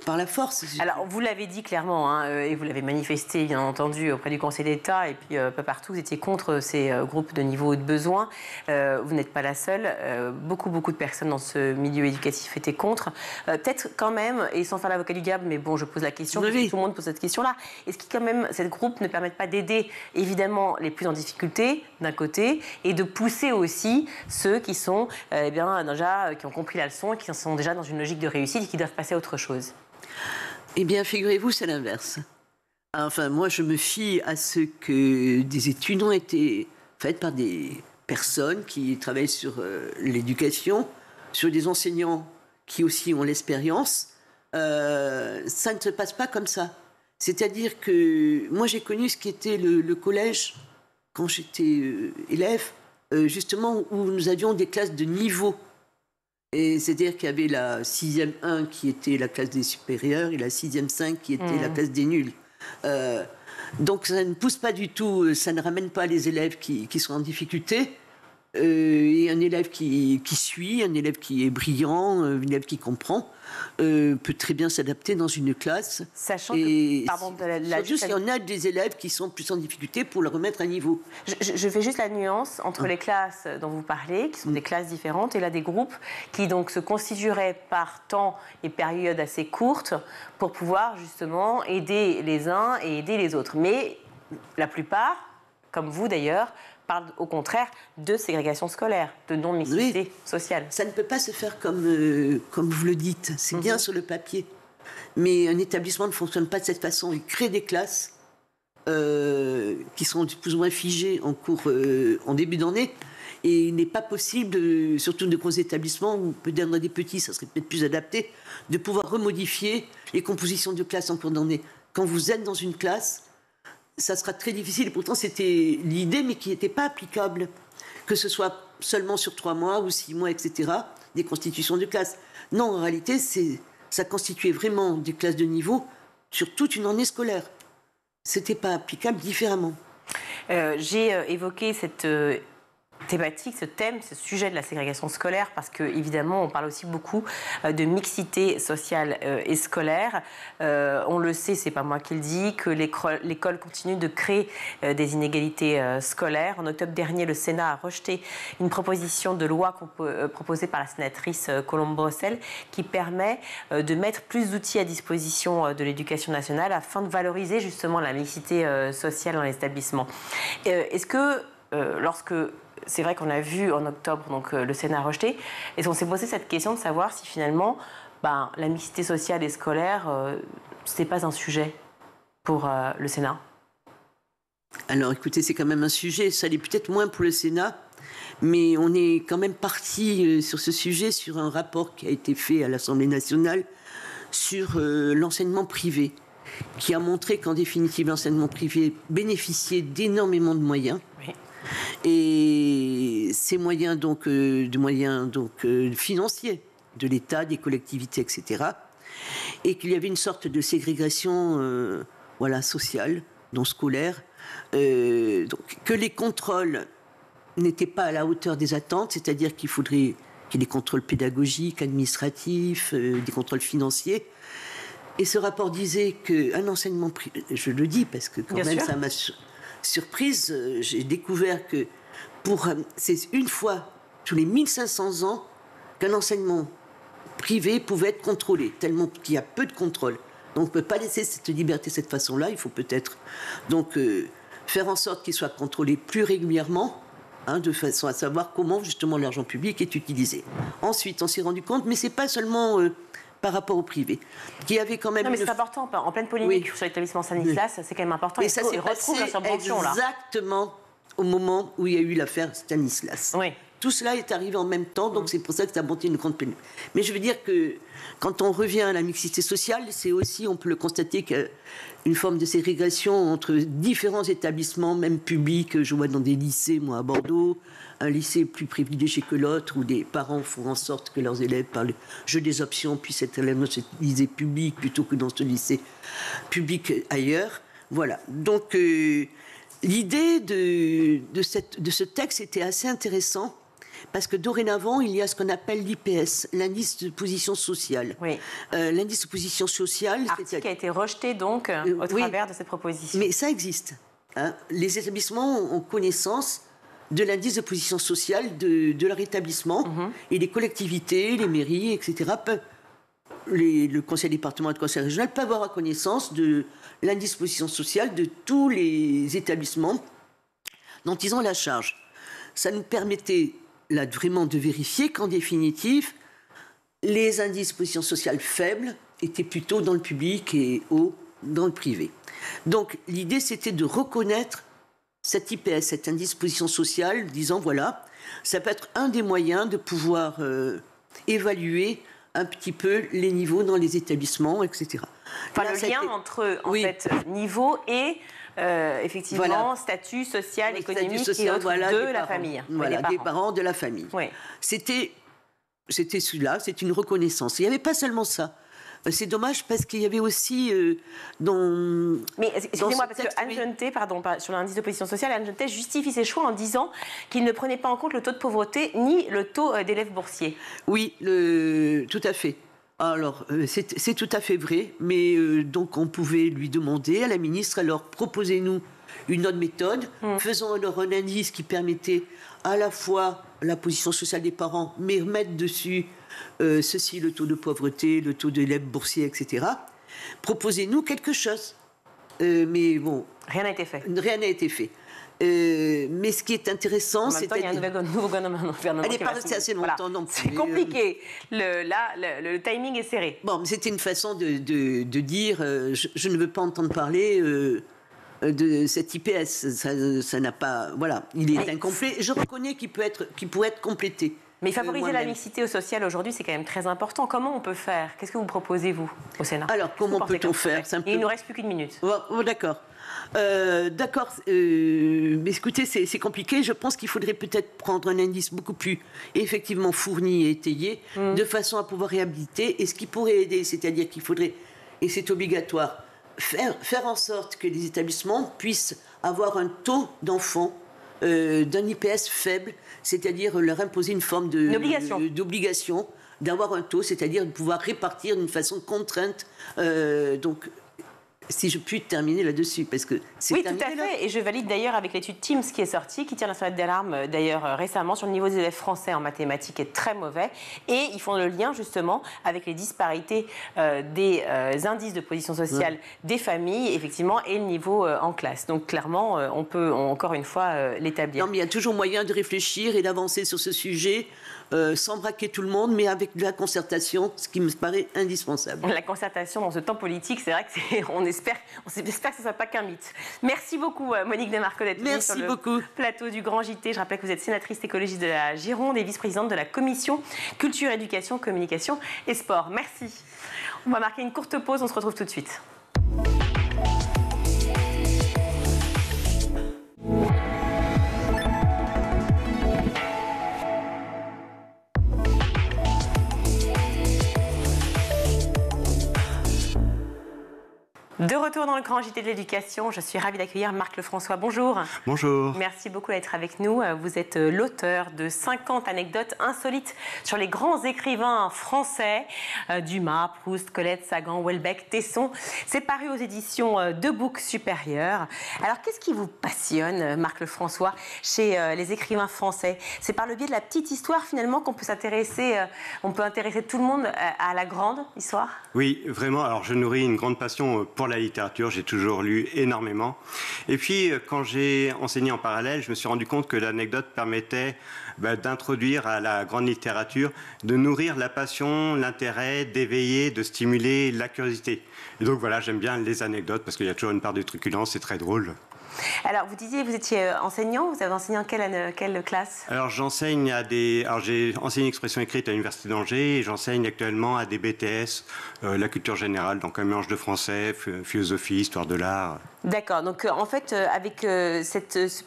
par la force. Alors, vous l'avez dit clairement, et vous l'avez manifesté, bien entendu, auprès du Conseil d'État, et puis pas partout, vous étiez contre ces groupes de niveau de besoin. Vous n'êtes pas la seule. Beaucoup de personnes dans ce milieu éducatif étaient contre. Peut-être quand même, et sans faire l'avocat du diable, mais bon, je pose la question, parce que tout le monde pose cette question-là. Est-ce que quand même, ces groupes ne permettent pas d'aider, évidemment, les plus en difficulté, d'un côté, et de pousser aussi ceux qui sont, déjà, qui ont compris la leçon, et qui sont déjà dans une logique de réussite et qui doivent passer à autre chose? Eh bien, figurez-vous, c'est l'inverse. Enfin, moi, je me fie à ce que des études ont été faites par des personnes qui travaillent sur l'éducation, sur des enseignants qui aussi ont l'expérience. Ça ne se passe pas comme ça. C'est-à-dire que moi, j'ai connu ce qui était le collège quand j'étais élève, justement, où nous avions des classes de niveau. Et c'est-à-dire qu'il y avait la 6e 1 qui était la classe des supérieurs et la 6e 5 qui était la classe des nuls. Donc ça ne pousse pas du tout, ça ne ramène pas les élèves qui sont en difficulté. Et un élève qui suit, un élève qui est brillant, un élève qui comprend, peut très bien s'adapter dans une classe. Sachant que, il y en a des élèves qui sont plus en difficulté pour le remettre à niveau. Je fais juste la nuance entre les classes dont vous parlez, qui sont des classes différentes, et là des groupes qui donc se constitueraient par temps et période assez courtes pour pouvoir justement aider les uns et aider les autres. Mais la plupart, comme vous d'ailleurs, parle au contraire de ségrégation scolaire, de non-mixité sociale. Ça ne peut pas se faire comme vous le dites. C'est bien sur le papier. Mais un établissement ne fonctionne pas de cette façon. Il crée des classes qui sont plus ou moins figées en début d'année. Et il n'est pas possible, surtout de gros établissements, ou peut-être dans des petits, ça serait peut-être plus adapté, de pouvoir remodifier les compositions de classes en cours d'année. Quand vous êtes dans une classe, ça sera très difficile. Pourtant, c'était l'idée, mais qui n'était pas applicable. Que ce soit seulement sur 3 mois ou 6 mois, etc., des constitutions de classes. Non, en réalité, ça constituait vraiment des classes de niveau sur toute une année scolaire. Ce n'était pas applicable différemment. J'ai évoqué cette thématique, ce thème, ce sujet de la ségrégation scolaire, parce que évidemment, on parle aussi beaucoup de mixité sociale et scolaire. On le sait, c'est pas moi qui le dis, que l'école continue de créer des inégalités scolaires. En octobre dernier, le Sénat a rejeté une proposition de loi proposée par la sénatrice Colombe Brossel qui permet de mettre plus d'outils à disposition de l'éducation nationale afin de valoriser justement la mixité sociale dans les établissements. Est-ce que lorsque c'est vrai qu'on a vu en octobre donc, le Sénat rejeté, est-ce qu'on s'est posé cette question de savoir si finalement la mixité sociale et scolaire, ce n'est pas un sujet pour le Sénat? Alors écoutez, c'est quand même un sujet, ça l'est peut-être moins pour le Sénat, mais on est quand même parti sur ce sujet, sur un rapport qui a été fait à l'Assemblée nationale sur l'enseignement privé, qui a montré qu'en définitive, l'enseignement privé bénéficiait d'énormément de moyens. Oui. Et ces moyens, financiers de l'État, des collectivités, etc. Et qu'il y avait une sorte de ségrégation sociale, non scolaire, que les contrôles n'étaient pas à la hauteur des attentes, c'est-à-dire qu'il faudrait qu'il y ait des contrôles pédagogiques, administratifs, des contrôles financiers. Et ce rapport disait qu'un enseignement privé, je le dis parce que quand Bien même sûr. Ça m'a surprise, j'ai découvert que c'est une fois tous les 1500 ans qu'un enseignement privé pouvait être contrôlé, tellement qu'il y a peu de contrôle. Donc on ne peut pas laisser cette liberté de cette façon-là, il faut peut-être faire en sorte qu'il soit contrôlé plus régulièrement, de façon à savoir comment justement l'argent public est utilisé. Ensuite, on s'est rendu compte, mais ce n'est pas seulement par rapport au privé, qui avait quand même... Non, mais c'est important, en pleine polémique sur l'établissement Stanislas, c'est quand même important. Et ça s'est passé exactement au moment où il y a eu l'affaire Stanislas. Oui. Tout cela est arrivé en même temps, donc c'est pour ça que ça a monté une grande pénurie. Mais je veux dire que quand on revient à la mixité sociale, c'est aussi, on peut le constater, qu'il y a une forme de ségrégation entre différents établissements, même publics. Je vois dans des lycées, moi à Bordeaux, un lycée plus privilégié que l'autre, où des parents font en sorte que leurs élèves, par le jeu des options, puissent être dans ce lycée public plutôt que dans ce lycée public ailleurs. Voilà. Donc l'idée de ce texte était assez intéressant. Parce que dorénavant, il y a ce qu'on appelle l'IPS, l'indice de position sociale. Oui. L'indice de position sociale... Article qui a été rejeté, donc, au travers de cette proposition. Mais ça existe. Les établissements ont connaissance de l'indice de position sociale de leur établissement. Et les collectivités, les mairies, etc., le conseil départemental et le conseil régional peuvent avoir connaissance de l'indice de position sociale de tous les établissements dont ils ont la charge. Ça nous permettait... là, vraiment de vérifier qu'en définitive, les indices de position sociale faibles étaient plutôt dans le public et hauts dans le privé. Donc, l'idée, c'était de reconnaître cet IPS, cet indice de position sociale, disant, voilà, ça peut être un des moyens de pouvoir évaluer un petit peu les niveaux dans les établissements, etc. Enfin, là, le lien entre, en fait, niveau et... effectivement, statut social, économique et autres de la famille. Voilà, des parents de la famille. Oui. C'était celui-là, c'est une reconnaissance. Il n'y avait pas seulement ça. C'est dommage parce qu'il y avait aussi Mais excusez-moi, parce que Anne Genetet, sur l'indice de position sociale, Anne Genetet justifie ses choix en disant qu'il ne prenait pas en compte le taux de pauvreté ni le taux d'élèves boursiers. Oui, tout à fait. Alors, c'est tout à fait vrai, mais donc on pouvait lui demander à la ministre, alors proposez-nous une autre méthode, faisons alors un indice qui permettait à la fois la position sociale des parents, mais remettre dessus le taux de pauvreté, le taux d'élèves boursiers, etc. Proposez-nous quelque chose. Mais bon... Rien n'a été fait. Rien n'a été fait. Mais ce qui est intéressant, c'est qu'il y a un nouveau gouvernement. Elle n'est pas restée assez longtemps non plus. C'est compliqué. Le timing est serré. Bon, mais c'était une façon de dire je ne veux pas entendre parler de cet IPS. Ça n'a pas. Voilà, il est incomplet. Je reconnais qu'il pourrait être complété. Mais favoriser la mixité sociale aujourd'hui, c'est quand même très important. Comment on peut faire? Qu'est-ce que vous proposez, vous, au Sénat? Alors, comment peut-on faire? Il ne nous reste plus qu'une minute. Oh, d'accord. D'accord, mais écoutez, c'est compliqué. Je pense qu'il faudrait peut-être prendre un indice beaucoup plus effectivement fourni et étayé, de façon à pouvoir réhabiliter. Et ce qui pourrait aider, c'est-à-dire qu'il faudrait, et c'est obligatoire, faire en sorte que les établissements puissent avoir un taux d'enfants d'un IPS faible, c'est-à-dire leur imposer une forme d'obligation d'avoir un taux, c'est-à-dire de pouvoir répartir d'une façon contrainte. Donc, si je puis terminer là-dessus, parce que c'est oui, tout à fait. Et je valide d'ailleurs avec l'étude Teams qui est sortie, qui tire la sonnette d'alarme d'ailleurs récemment sur le niveau des élèves français en mathématiques est très mauvais. Et ils font le lien justement avec les disparités des indices de position sociale des familles, effectivement, et le niveau en classe. Donc clairement, on peut encore une fois l'établir. Non, mais il y a toujours moyen de réfléchir et d'avancer sur ce sujet. Sans braquer tout le monde, mais avec de la concertation, ce qui me paraît indispensable. La concertation dans ce temps politique, c'est vrai que on espère que ce ne soit pas qu'un mythe. Merci beaucoup, Monique Desmarco, d'être venue sur le plateau du Grand JT. Je rappelle que vous êtes sénatrice écologiste de la Gironde et vice-présidente de la commission Culture, Éducation, Communication et Sport. Merci. On va marquer une courte pause, on se retrouve tout de suite. De retour dans le Grand JT de l'éducation, je suis ravie d'accueillir Marc Lefrançois. Bonjour. Bonjour. Merci beaucoup d'être avec nous. Vous êtes l'auteur de 50 anecdotes insolites sur les grands écrivains français, Dumas, Proust, Colette, Sagan, Houellebecq, Tesson. C'est paru aux éditions De Book Supérieur. Alors, qu'est-ce qui vous passionne, Marc Lefrançois, chez les écrivains français? C'est par le biais de la petite histoire, finalement, qu'on peut s'intéresser, on peut intéresser tout le monde à la grande histoire? Oui, vraiment. Alors, je nourris une grande passion pour la littérature, j'ai toujours lu énormément. Et puis, quand j'ai enseigné en parallèle, je me suis rendu compte que l'anecdote permettait d'introduire à la grande littérature, de nourrir la passion, l'intérêt, d'éveiller, de stimuler la curiosité. Et donc voilà, j'aime bien les anecdotes parce qu'il y a toujours une part de truculence, c'est très drôle. Alors, vous disiez, vous étiez enseignant, vous avez enseigné en quelle classe? Alors, j'enseigne j'ai enseigné expression écrite à l'Université d'Angers et j'enseigne actuellement à des BTS, la culture générale, donc un mélange de français, philosophie, histoire de l'art. D'accord, donc en fait,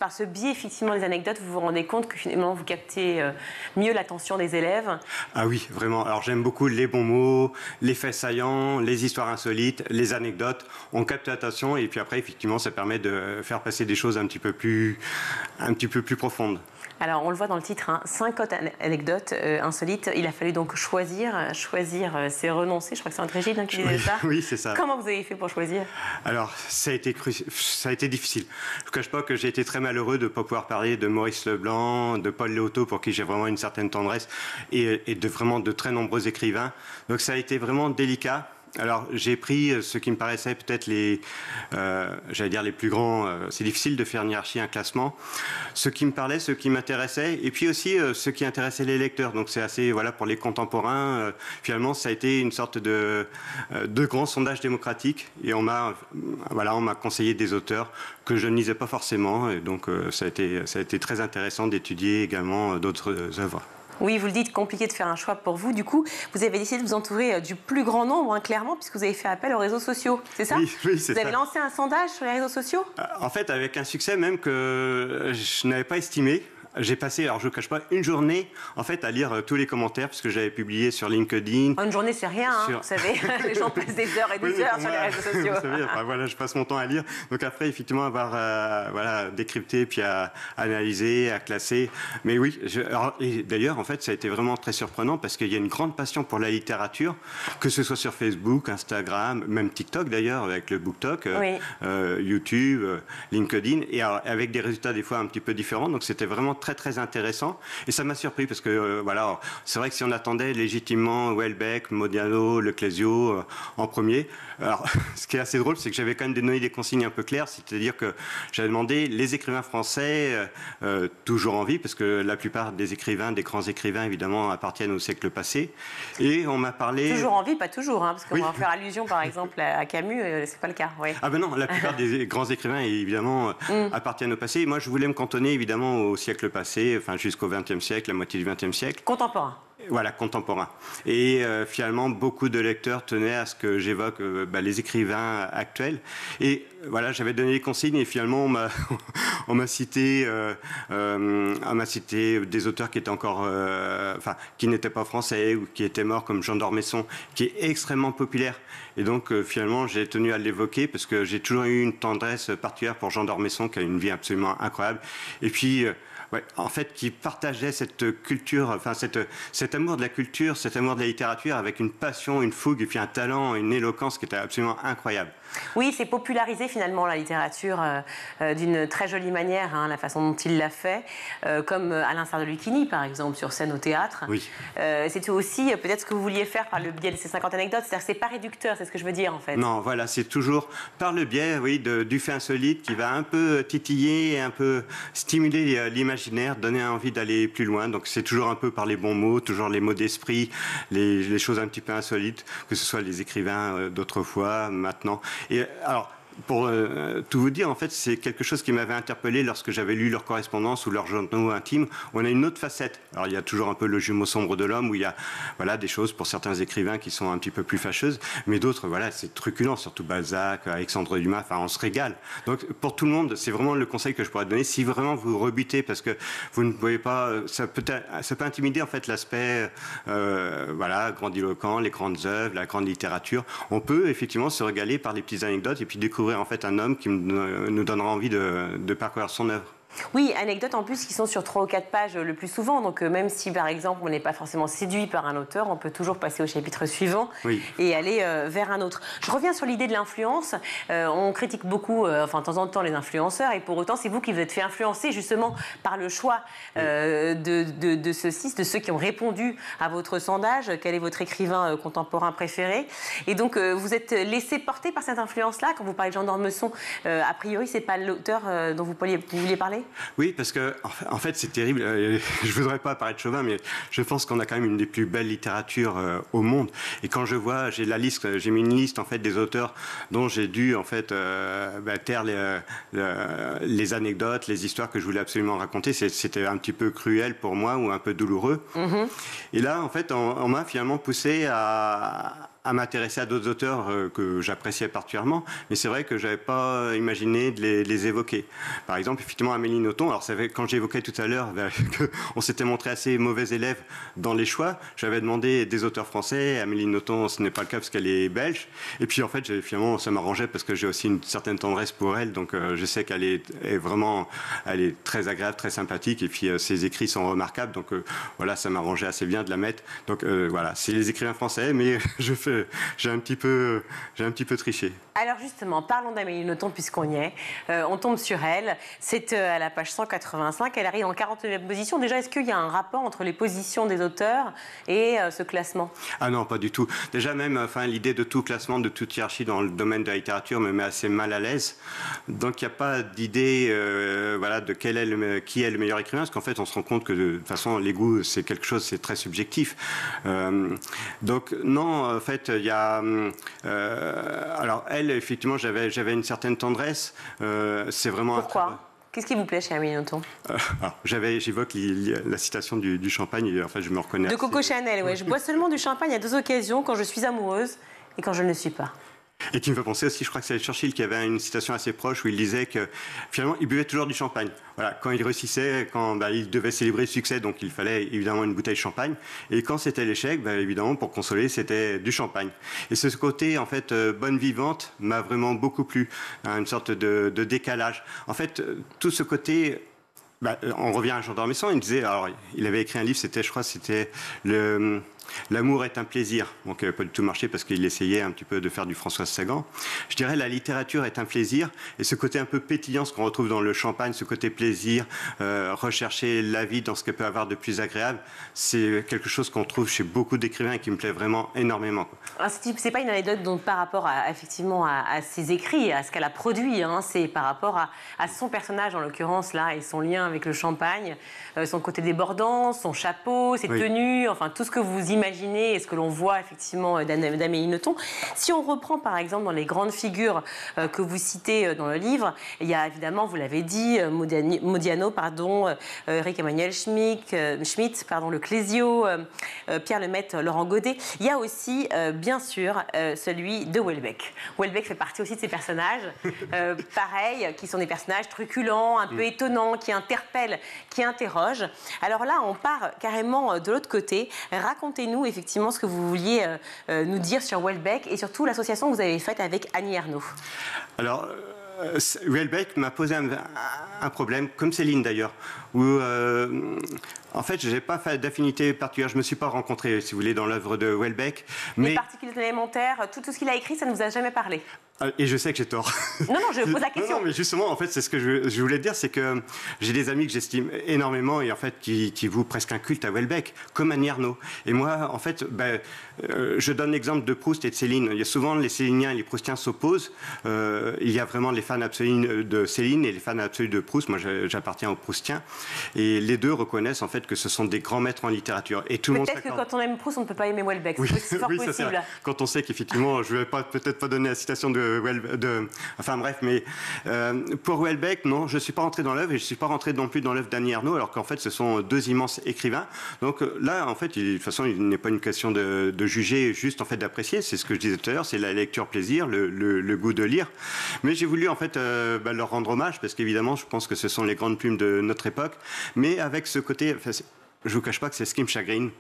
par ce biais, effectivement, des anecdotes, vous vous rendez compte que finalement, vous captez mieux l'attention des élèves? Ah oui, vraiment. Alors, j'aime beaucoup les bons mots, les faits saillants, les histoires insolites, les anecdotes. On capte l'attention et puis après, effectivement, ça permet de faire passer des choses un petit peu plus profondes. Alors, on le voit dans le titre, 50 anecdotes insolites. Il a fallu donc choisir, c'est renoncer. Je crois que c'est André Gide qui disait ça. Oui, c'est ça. Comment vous avez fait pour choisir? Alors, ça a été difficile. Je ne cache pas que j'ai été très malheureux de ne pas pouvoir parler de Maurice Leblanc, de Paul Léoto, pour qui j'ai vraiment une certaine tendresse, et de très nombreux écrivains. Donc, ça a été vraiment délicat. Alors, j'ai pris ce qui me paraissait peut-être les plus grands. C'est difficile de faire une hiérarchie, un classement. Ce qui me parlait, ce qui m'intéressait, et puis aussi ce qui intéressait les lecteurs. Donc, c'est assez, pour les contemporains, finalement, ça a été une sorte de grand sondage démocratique. Et on m'a conseillé des auteurs que je ne lisais pas forcément. Et donc, ça a été très intéressant d'étudier également d'autres œuvres. Oui, vous le dites, compliqué de faire un choix pour vous. Du coup, vous avez décidé de vous entourer du plus grand nombre, clairement, puisque vous avez fait appel aux réseaux sociaux, c'est ça? Oui, c'est ça. Vous avez lancé un sondage sur les réseaux sociaux? En fait, avec un succès même que je n'avais pas estimé. J'ai passé, alors je ne cache pas, une journée en fait à lire tous les commentaires parce que j'avais publié sur LinkedIn. Une journée, c'est rien, vous savez. Les gens passent des heures et des heures sur les réseaux sociaux. Vous savez, je passe mon temps à lire. Donc après, effectivement, avoir décrypté, puis à analyser, à classer. Mais oui, et d'ailleurs, en fait, ça a été vraiment très surprenant parce qu'il y a une grande passion pour la littérature, que ce soit sur Facebook, Instagram, même TikTok d'ailleurs, avec le BookTok, YouTube, LinkedIn, et alors, avec des résultats des fois un petit peu différents. Donc c'était vraiment très très intéressant et ça m'a surpris parce que c'est vrai que si on attendait légitimement Houellebecq, Modiano, Leclésio en premier, alors ce qui est assez drôle c'est que j'avais quand même donné des consignes un peu claires, c'est-à-dire que j'avais demandé les écrivains français toujours en vie parce que la plupart des grands écrivains évidemment appartiennent au siècle passé et on m'a parlé... Toujours en vie, pas toujours, parce qu'on va faire allusion par exemple à Camus, c'est pas le cas. Oui. Ah ben non, la plupart des grands écrivains évidemment appartiennent au passé. Moi je voulais me cantonner évidemment au siècle passé, jusqu'au XXe siècle, la moitié du XXe siècle. Contemporain. voilà, contemporain. Et finalement, beaucoup de lecteurs tenaient à ce que j'évoque les écrivains actuels. Et voilà, j'avais donné les consignes et finalement on m'a cité des auteurs qui étaient encore, qui n'étaient pas français ou qui étaient morts, comme Jean d'Ormesson, qui est extrêmement populaire. Et donc finalement, j'ai tenu à l'évoquer parce que j'ai toujours eu une tendresse particulière pour Jean d'Ormesson, qui a une vie absolument incroyable. Et puis ouais, en fait, qui partageait cette culture, enfin cet amour de la culture, cet amour de la littérature avec une passion, une fougue et puis un talent, une éloquence qui était absolument incroyable. Oui, c'est populariser finalement la littérature d'une très jolie manière, hein, la façon dont il l'a fait, comme à l'instar de Lucchini, par exemple, sur scène au théâtre. Oui. C'est aussi peut-être ce que vous vouliez faire par le biais de ces 50 anecdotes, c'est-à-dire que c'est pas réducteur, c'est ce que je veux dire en fait. Non, voilà, c'est toujours par le biais, oui, du fait insolite qui va un peu titiller, un peu stimuler l'imaginaire, donner envie d'aller plus loin. Donc c'est toujours un peu par les bons mots, toujours les mots d'esprit, les choses un petit peu insolites, que ce soit les écrivains d'autrefois, maintenant. Et alors, pour tout vous dire, en fait, c'est quelque chose qui m'avait interpellé lorsque j'avais lu leur correspondance ou leurs journaux intimes. On a une autre facette. Alors, il y a toujours un peu le jumeau sombre de l'homme, où il y a des choses pour certains écrivains qui sont un petit peu plus fâcheuses, mais d'autres, voilà, c'est truculent, surtout Balzac, Alexandre Dumas, enfin, on se régale. Donc, pour tout le monde, c'est vraiment le conseil que je pourrais donner. Si vraiment vous rebutez, parce que vous ne voyez pas, ça peut intimider, en fait, l'aspect, grandiloquent, les grandes œuvres, la grande littérature. On peut, effectivement, se régaler par les petites anecdotes et puis découvrir en fait un homme qui nous donnera envie de parcourir son œuvre. Oui, anecdotes en plus qui sont sur 3 ou 4 pages le plus souvent. Donc même si par exemple on n'est pas forcément séduit par un auteur, on peut toujours passer au chapitre suivant et aller vers un autre. Je reviens sur l'idée de l'influence. On critique beaucoup, de temps en temps, les influenceurs. Et pour autant, c'est vous qui vous êtes fait influencer justement par le choix de ceux-ci, de ceux qui ont répondu à votre sondage. Quel est votre écrivain contemporain préféré? Et donc vous êtes laissé porter par cette influence-là. Quand vous parlez de Jean d'Ormesson, a priori, c'est pas l'auteur dont vous vouliez parler? Oui, parce que en fait, c'est terrible. Je voudrais pas paraître chauvin, mais je pense qu'on a quand même une des plus belles littératures au monde. Et quand je vois, j'ai mis une liste en fait des auteurs dont j'ai dû en fait taire les anecdotes, les histoires que je voulais absolument raconter. C'était un petit peu cruel pour moi ou un peu douloureux. Mm-hmm. Et là, en fait, on m'a finalement poussé à m'intéresser à d'autres auteurs que j'appréciais particulièrement, mais c'est vrai que je n'avais pas imaginé de les évoquer. Par exemple, effectivement, Amélie Nothomb, alors quand j'évoquais tout à l'heure qu'on s'était montré assez mauvais élève dans les choix, j'avais demandé des auteurs français. Amélie Nothomb, ce n'est pas le cas parce qu'elle est belge. Et puis en fait, finalement, ça m'arrangeait parce que j'ai aussi une certaine tendresse pour elle, donc je sais qu'elle est très agréable, très sympathique, et puis ses écrits sont remarquables, donc voilà, ça m'arrangeait assez bien de la mettre. Donc voilà, c'est les écrivains français, mais j'ai un petit peu triché. Alors justement, parlons d'Amélie Nothomb puisqu'on y est. On tombe sur elle. C'est à la page 185. Elle arrive en 49e position. Déjà, est-ce qu'il y a un rapport entre les positions des auteurs et ce classement? Ah non, pas du tout. Déjà même, l'idée de tout classement, de toute hiérarchie dans le domaine de la littérature me met assez mal à l'aise. Donc il n'y a pas d'idée de qui est le meilleur écrivain, parce qu'en fait, on se rend compte que de toute façon, les goûts, c'est quelque chose, c'est très subjectif. Donc non, en fait, il y a... alors elle, effectivement, j'avais une certaine tendresse. C'est vraiment... Pourquoi? Qu'est-ce qui vous plaît chez Amélie Nothomb? J'évoque la citation du champagne, et en fait, je me reconnais. De Coco Chanel, oui. Je bois seulement du champagne à 2 occasions, quand je suis amoureuse et quand je ne le suis pas. Et qui me fait penser aussi, je crois que c'est Churchill qui avait une citation assez proche où il disait que finalement il buvait toujours du champagne. Voilà, quand il réussissait, quand il devait célébrer le succès, donc il fallait évidemment une bouteille de champagne. Et quand c'était l'échec, évidemment pour consoler, c'était du champagne. Et ce côté en fait bonne vivante m'a vraiment beaucoup plu, une sorte de décalage. En fait, tout ce côté. On revient à Jean d'Ormesson, il avait écrit un livre, c'était L'amour est un plaisir. Donc, il n'a pas du tout marché parce qu'il essayait un petit peu de faire du François Sagan. Je dirais la littérature est un plaisir. Et ce côté un peu pétillant, ce qu'on retrouve dans le champagne, ce côté plaisir, rechercher la vie dans ce qu'elle peut avoir de plus agréable, c'est quelque chose qu'on trouve chez beaucoup d'écrivains et qui me plaît vraiment énormément. C'est pas une anecdote donc, par rapport à ses écrits, à ce qu'elle a produit. C'est par rapport à son personnage, en l'occurrence, là, et son lien avec le champagne, son côté débordant, son chapeau, ses tenues, enfin tout ce que vous imaginez et ce que l'on voit effectivement d'Amélie Nothomb. Si on reprend par exemple dans les grandes figures que vous citez dans le livre, il y a évidemment, vous l'avez dit, Modiano, Eric Emmanuel Schmitt, le Clésio, Pierre Lemaitre, Laurent Godet. Il y a aussi, bien sûr, celui de Houellebecq. Houellebecq fait partie aussi de ces personnages, pareil, qui sont des personnages truculents, un peu étonnants, qui interpellent, qui interrogent. Alors là, on part carrément de l'autre côté. Racontez-nous effectivement ce que vous vouliez nous dire sur Houellebecq et surtout l'association que vous avez faite avec Annie Ernaux. Alors, Houellebecq m'a posé un problème, comme Céline d'ailleurs, où en fait, je n'ai pas fait d'affinité particulière. Je ne me suis pas rencontré, si vous voulez, dans l'œuvre de Houellebecq. Les particules élémentaires, tout ce qu'il a écrit, ça ne vous a jamais parlé? Et je sais que j'ai tort. Non, je pose la question. Non, mais justement, en fait, c'est ce que je voulais dire, c'est que j'ai des amis que j'estime énormément et en fait qui vouent presque un culte à Houellebecq, comme Annie Ernaux. Et moi, en fait, je donne l'exemple de Proust et de Céline. Il y a souvent les Céliniens et les Proustiens s'opposent. Il y a vraiment les fans absolus de Céline et les fans absolus de Proust. Moi, j'appartiens aux Proustiens. Et les deux reconnaissent en fait que ce sont des grands maîtres en littérature. Et tout le monde peut-être que quand on aime Proust, on ne peut pas aimer Houellebecq. Oui, c'est fort possible. Ça, quand on sait qu'effectivement, je ne vais peut-être pas donner la citation enfin bref, mais pour Houellebecq, non, je ne suis pas rentré dans l'œuvre et je ne suis pas rentré non plus dans l'œuvre d'Annie Ernaux, alors qu'en fait, ce sont deux immenses écrivains. Donc là, en fait, de toute façon, il n'est pas une question de juger, juste en fait d'apprécier. C'est ce que je disais tout à l'heure, c'est la lecture plaisir, le goût de lire. Mais j'ai voulu en fait leur rendre hommage parce qu'évidemment, je pense que ce sont les grandes plumes de notre époque, mais avec ce côté. Je vous cache pas que c'est ce qui me chagrine.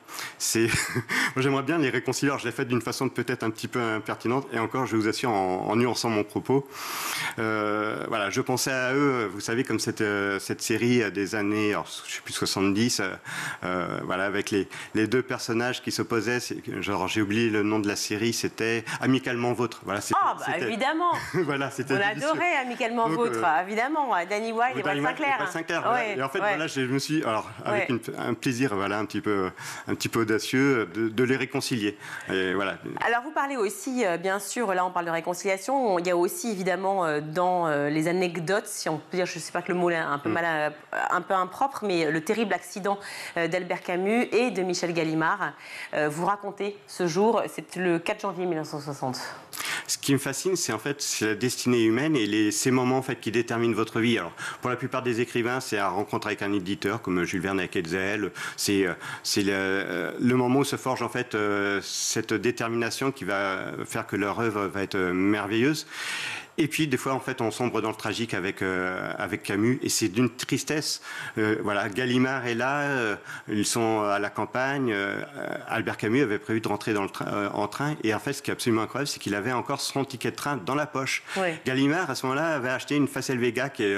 J'aimerais bien les réconcilier. Alors, je l'ai fait d'une façon peut-être un petit peu impertinente. Et encore, je vous assure, en nuançant mon propos. Voilà, je pensais à eux, vous savez, comme cette série des années, alors, je sais plus, 70, voilà, avec les deux personnages qui s'opposaient. Genre, j'ai oublié le nom de la série, c'était Amicalement Vôtre. Voilà, évidemment. Voilà, c'était on adorait Amicalement Vôtre, évidemment. Danny Wilde et Brett Sinclair. Ouais, et en fait, voilà, je me suis, alors, avec un plaisir, voilà, un petit peu audacieux, de les réconcilier. Et voilà. Alors, vous parlez aussi, bien sûr, là, on parle de réconciliation. Il y a aussi, évidemment, dans les anecdotes, si on peut dire, je ne sais pas que le mot est un peu impropre, mais le terrible accident d'Albert Camus et de Michel Gallimard. Vous racontez ce jour, c'est le 4 janvier 1960. Ce qui me fascine, c'est en fait la destinée humaine et ces moments en fait qui déterminent votre vie. Alors, pour la plupart des écrivains, c'est la rencontre avec un éditeur comme Jules Verne avec Hetzel. C'est le moment où se forge en fait cette détermination qui va faire que leur œuvre va être merveilleuse. Et puis, des fois, en fait, on sombre dans le tragique avec Camus, et c'est d'une tristesse. Voilà, Gallimard est là, ils sont à la campagne. Albert Camus avait prévu de rentrer en train, et en fait, ce qui est absolument incroyable, c'est qu'il avait encore son ticket de train dans la poche. Oui. Gallimard, à ce moment-là, avait acheté une Facel Vega, qui est,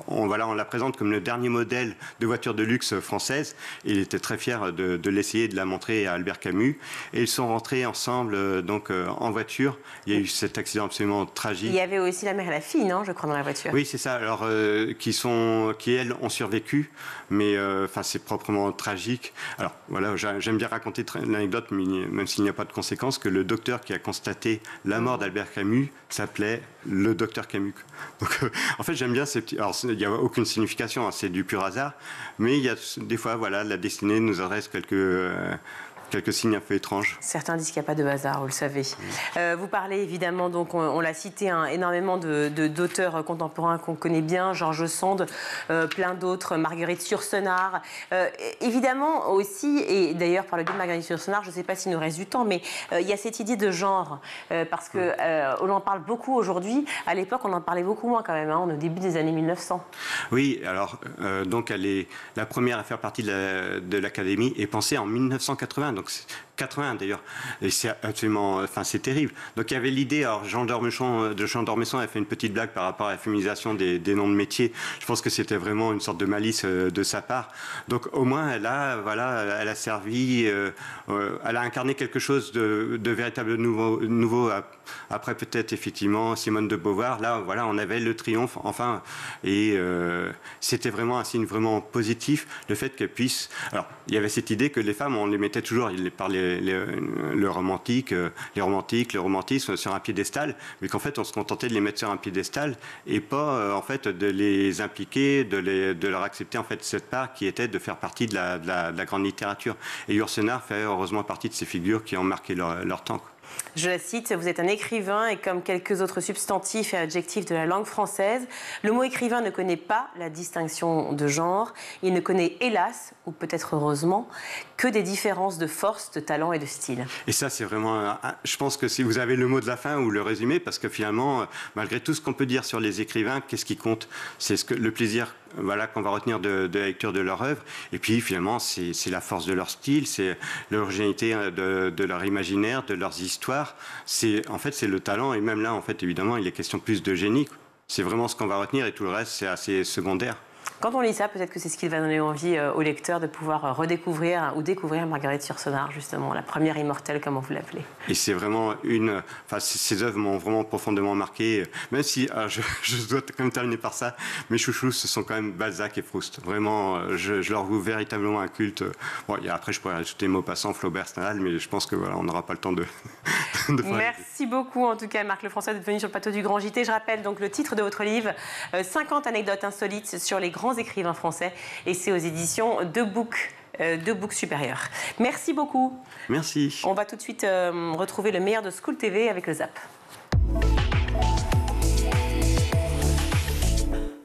on la présente comme le dernier modèle de voiture de luxe française. Et il était très fier de l'essayer, de la montrer à Albert Camus. Et ils sont rentrés ensemble, donc en voiture. Il y a eu cet accident absolument tragique. Il y avait aussi la mère et la fille, non, je crois, dans la voiture. Oui, c'est ça. Alors, qui elles, ont survécu, mais enfin, c'est proprement tragique. Alors, voilà, j'aime bien raconter l'anecdote, même s'il n'y a pas de conséquences, que le docteur qui a constaté la mort d'Albert Camus s'appelait le docteur Camus. Donc, en fait, j'aime bien ces petits. Alors, il n'y a aucune signification, hein, c'est du pur hasard, mais il y a des fois, voilà, la destinée nous adresse quelques signes un peu étranges. Certains disent qu'il n'y a pas de hasard, vous le savez. Vous parlez évidemment, donc on l'a cité, énormément d'auteurs contemporains qu'on connaît bien, George Sand, plein d'autres, Marguerite Yourcenar. Évidemment aussi, et d'ailleurs par le biais de Marguerite Yourcenar, je ne sais pas s'il nous reste du temps, mais il y a cette idée de genre, parce qu'on en parle beaucoup aujourd'hui. À l'époque, on en parlait beaucoup moins quand même, hein, au début des années 1900. Oui, alors, donc elle est la première à faire partie de l'Académie et pensée en 1980. Donc 80 d'ailleurs, et c'est absolument, enfin c'est terrible. Donc il y avait l'idée, alors Jean d'Ormesson a fait une petite blague par rapport à la féminisation des noms de métiers. Je pense que c'était vraiment une sorte de malice de sa part. Donc au moins elle a servi, elle a incarné quelque chose de véritable nouveau. Après peut-être effectivement Simone de Beauvoir. Là voilà, on avait le triomphe enfin, et c'était vraiment un signe vraiment positif, le fait qu'elle puisse. Alors il y avait cette idée que les femmes, on les mettait toujours, il parlait le romantique, les romantiques, le romantisme sur un piédestal, mais qu'en fait on se contentait de les mettre sur un piédestal et pas en fait de les impliquer, de leur accepter en fait cette part qui était de faire partie de la grande littérature. Et Yourcenar fait heureusement partie de ces figures qui ont marqué leur temps. Je la cite, vous êtes un écrivain et comme quelques autres substantifs et adjectifs de la langue française, le mot écrivain ne connaît pas la distinction de genre. Il ne connaît, hélas, ou peut-être heureusement, que des différences de force, de talent et de style. Et ça, c'est vraiment... Je pense que si vous avez le mot de la fin ou le résumé, parce que finalement, malgré tout ce qu'on peut dire sur les écrivains, qu'est-ce qui compte? C'est le plaisir qu'on va retenir de la lecture de leur œuvre. Et puis, finalement, c'est la force de leur style, c'est l'originalité de leur imaginaire, de leurs histoires. En fait, c'est le talent. Et même là, en fait, évidemment, il est question plus de génie. C'est vraiment ce qu'on va retenir et tout le reste, c'est assez secondaire. Quand on lit ça, peut-être que c'est ce qui va donner envie au lecteur de pouvoir redécouvrir ou découvrir Marguerite Yourcenar, justement, la première immortelle, comme on vous l'appelez. Et c'est vraiment ces œuvres m'ont vraiment profondément marqué, même si je dois quand même terminer par ça. Mes chouchous, ce sont quand même Balzac et Proust. Vraiment, je leur voue véritablement un culte. Bon, après, je pourrais rajouter Maupassant, Flaubert, Stendhal, mais je pense que on n'aura pas le temps de Merci beaucoup, en tout cas, Marc Lefrançois, d'être venu sur le plateau du Grand JT. Je rappelle donc le titre de votre livre, 50 anecdotes insolites sur les grands écrivains français, et c'est aux éditions Deux Boucs Supérieurs. Merci beaucoup. Merci. On va tout de suite retrouver le meilleur de School TV avec le Zap.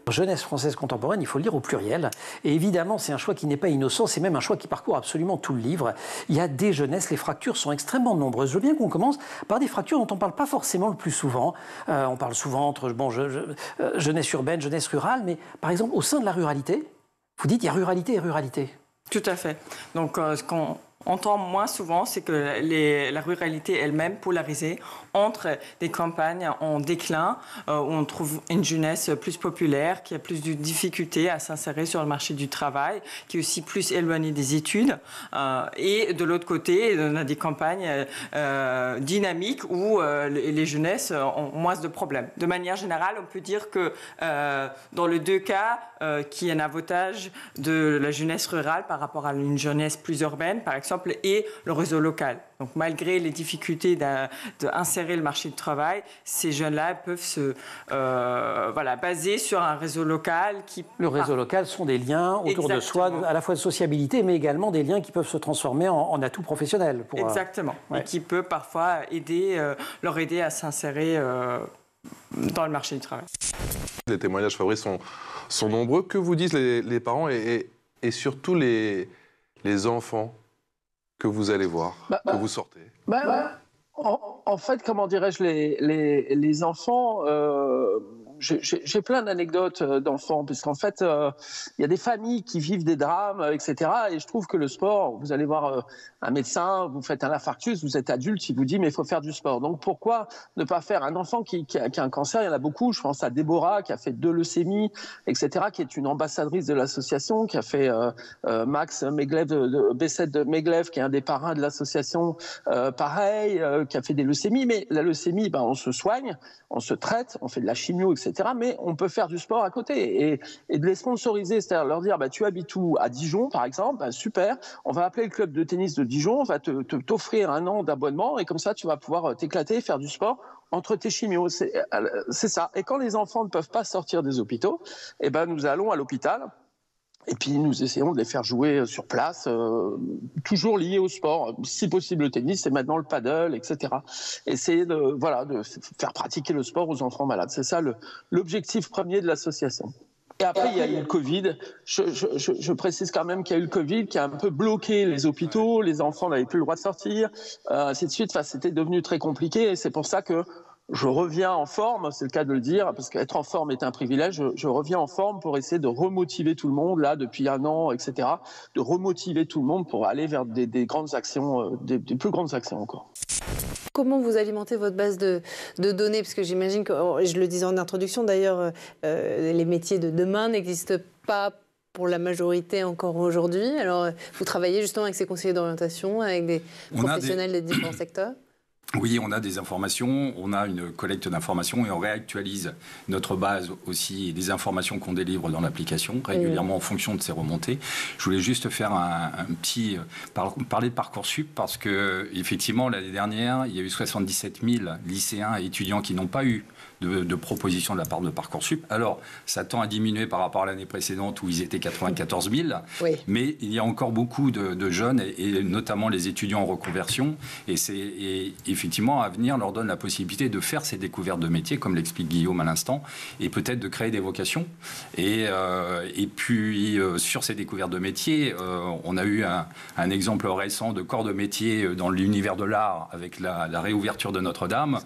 Jeunesse française contemporaine, il faut le lire au pluriel. Et évidemment, c'est un choix qui n'est pas innocent, c'est même un choix qui parcourt absolument tout le livre. Il y a des jeunesses, les fractures sont extrêmement nombreuses. Je veux bien qu'on commence par des fractures dont on ne parle pas forcément le plus souvent. On parle souvent entre jeunesse urbaine, jeunesse rurale, mais par exemple, au sein de la ruralité, vous dites il y a ruralité et ruralité. Tout à fait. Donc, ce qu'on entend moins souvent, c'est que la ruralité elle-même polarisée entre des campagnes en déclin, où on trouve une jeunesse plus populaire, qui a plus de difficultés à s'insérer sur le marché du travail, qui est aussi plus éloignée des études. Et de l'autre côté, on a des campagnes dynamiques où les jeunesses ont moins de problèmes. De manière générale, on peut dire que dans les deux cas, qu'il y a un avantage de la jeunesse rurale par rapport à une jeunesse plus urbaine, par exemple, et le réseau local. Donc, malgré les difficultés d'insérer le marché du travail, ces jeunes-là peuvent se baser sur un réseau local qui... Le réseau local sont des liens autour de soi, à la fois de sociabilité, mais également des liens qui peuvent se transformer en atouts professionnels. Exactement. Et qui peut parfois leur aider à s'insérer dans le marché du travail. Les témoignages, Fabrice, sont nombreux. Que vous disent les parents et surtout les enfants que vous allez voir, que vous sortez? En fait, comment dirais-je, les enfants, j'ai plein d'anecdotes d'enfants, puisqu'en fait, il y a des familles qui vivent des drames, etc. Et je trouve que le sport, vous allez voir un médecin, vous faites un infarctus, vous êtes adulte, il vous dit mais il faut faire du sport. Donc pourquoi ne pas faire un enfant qui a un cancer? Il y en a beaucoup, je pense à Déborah qui a fait 2 leucémies, etc., qui est une ambassadrice de l'association, qui a fait Max Meglev Besset de Meglev, qui est un des parrains de l'association, pareil, qui a fait des leucémies. Mais la leucémie, on se soigne, on se traite, on fait de la chimio, etc. Mais on peut faire du sport à côté et de les sponsoriser, c'est-à-dire leur dire tu habites où? À Dijon, par exemple, super, on va appeler le club de tennis de Dijon, on va t'offrir 1 an d'abonnement et comme ça tu vas pouvoir t'éclater, faire du sport entre tes chimios. C'est ça. Et quand les enfants ne peuvent pas sortir des hôpitaux, nous allons à l'hôpital. Et puis nous essayons de les faire jouer sur place, toujours liés au sport, si possible le tennis et maintenant le paddle, etc. Essayer de faire pratiquer le sport aux enfants malades. C'est ça l'objectif premier de l'association. Et après, il y a eu le Covid. Je précise quand même qu'il y a eu le Covid qui a un peu bloqué les hôpitaux, les enfants n'avaient plus le droit de sortir, ainsi de suite. Enfin, c'était devenu très compliqué et c'est pour ça que je reviens en forme, c'est le cas de le dire, parce qu'être en forme est un privilège. Je reviens en forme pour essayer de remotiver tout le monde, là, depuis 1 an, etc., de remotiver tout le monde pour aller vers des grandes actions, des plus grandes actions encore. Comment vous alimentez votre base de données? Parce que j'imagine que, je le disais en introduction d'ailleurs, les métiers de demain n'existent pas pour la majorité encore aujourd'hui. Alors, vous travaillez justement avec ces conseillers d'orientation, avec des professionnels des différents secteurs? Oui, on a des informations, on a une collecte d'informations et on réactualise notre base aussi et des informations qu'on délivre dans l'application régulièrement en fonction de ces remontées. Je voulais juste faire un petit... parler de Parcoursup parce que effectivement l'année dernière, il y a eu 77 000 lycéens et étudiants qui n'ont pas eu de propositions de la part de Parcoursup. Alors, ça tend à diminuer par rapport à l'année précédente où ils étaient 94 000, mais il y a encore beaucoup de jeunes, et notamment les étudiants en reconversion, et effectivement, à venir leur donne la possibilité de faire ces découvertes de métiers, comme l'explique Guillaume à l'instant, et peut-être de créer des vocations. Et puis, sur ces découvertes de métiers, on a eu un exemple récent de corps de métier dans l'univers de l'art avec la réouverture de Notre-Dame,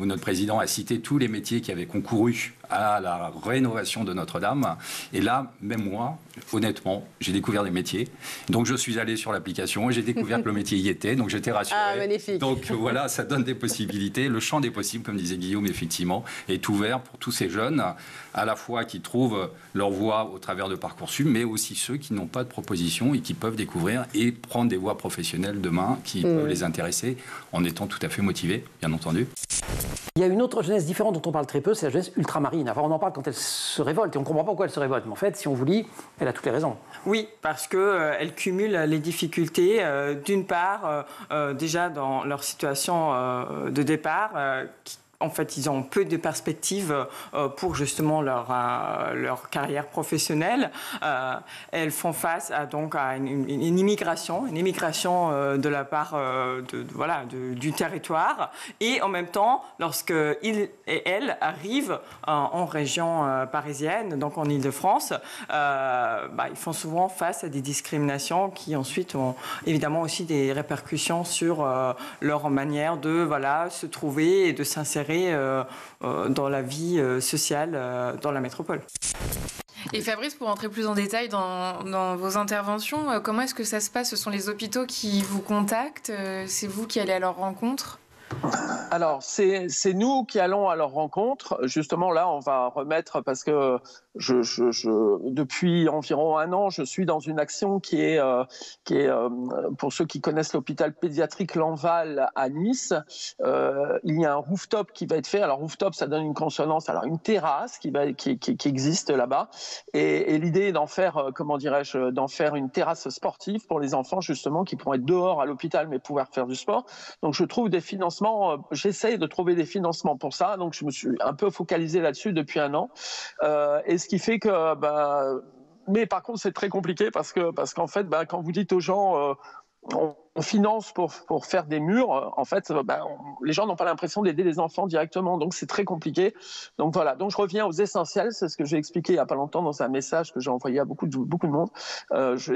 où notre président a cité tous les métiers qui avaient concouru à la rénovation de Notre-Dame. Et là, même moi, honnêtement, j'ai découvert des métiers. Donc, je suis allé sur l'application et j'ai découvert que le métier y était. Donc, j'étais rassuré. Ah, magnifique. Donc, voilà, ça donne des possibilités. Le champ des possibles, comme disait Guillaume, effectivement, est ouvert pour tous ces jeunes, à la fois qui trouvent leur voie au travers de Parcoursup, mais aussi ceux qui n'ont pas de proposition et qui peuvent découvrir et prendre des voies professionnelles demain qui peuvent les intéresser en étant tout à fait motivés, bien entendu. Il y a une autre jeunesse différente dont on parle très peu, c'est la jeunesse ultramarine. Enfin, on en parle quand elle se révolte et on ne comprend pas pourquoi elle se révolte. Mais en fait, si on vous lit, elle a toutes les raisons. Oui, parce qu'elle cumule les difficultés. D'une part, déjà dans leur situation de départ, en fait, ils ont peu de perspectives pour justement leur carrière professionnelle. Elles font face à une immigration de la part du territoire. Et en même temps, lorsqu'ils et elles arrivent en région parisienne, donc en Île-de-France, ils font souvent face à des discriminations qui ensuite ont évidemment aussi des répercussions sur leur manière de se trouver et de s'insérer dans la vie sociale dans la métropole. Et Fabrice, pour entrer plus en détail dans vos interventions, comment est-ce que ça se passe? Ce sont les hôpitaux qui vous contactent? C'est vous qui allez à leur rencontre? Alors, c'est nous qui allons à leur rencontre. Justement, là, on va remettre, parce que depuis environ 1 an, je suis dans une action qui est pour ceux qui connaissent l'hôpital pédiatrique Lanval à Nice, il y a un rooftop qui va être fait. Alors, rooftop, ça donne une consonance. Alors, une terrasse qui existe là-bas. Et l'idée est d'en faire, d'en faire une terrasse sportive pour les enfants, justement, qui pourront être dehors à l'hôpital, mais pouvoir faire du sport. Donc, je trouve des financements. J'essaye de trouver des financements pour ça. Donc, je me suis un peu focalisé là-dessus depuis 1 an. Et ce qui fait que, mais par contre, c'est très compliqué parce qu'en fait, quand vous dites aux gens, on finance pour faire des murs, en fait, les gens n'ont pas l'impression d'aider les enfants directement, donc c'est très compliqué. Donc voilà, donc je reviens aux essentiels, c'est ce que j'ai expliqué il n'y a pas longtemps dans un message que j'ai envoyé à beaucoup de monde.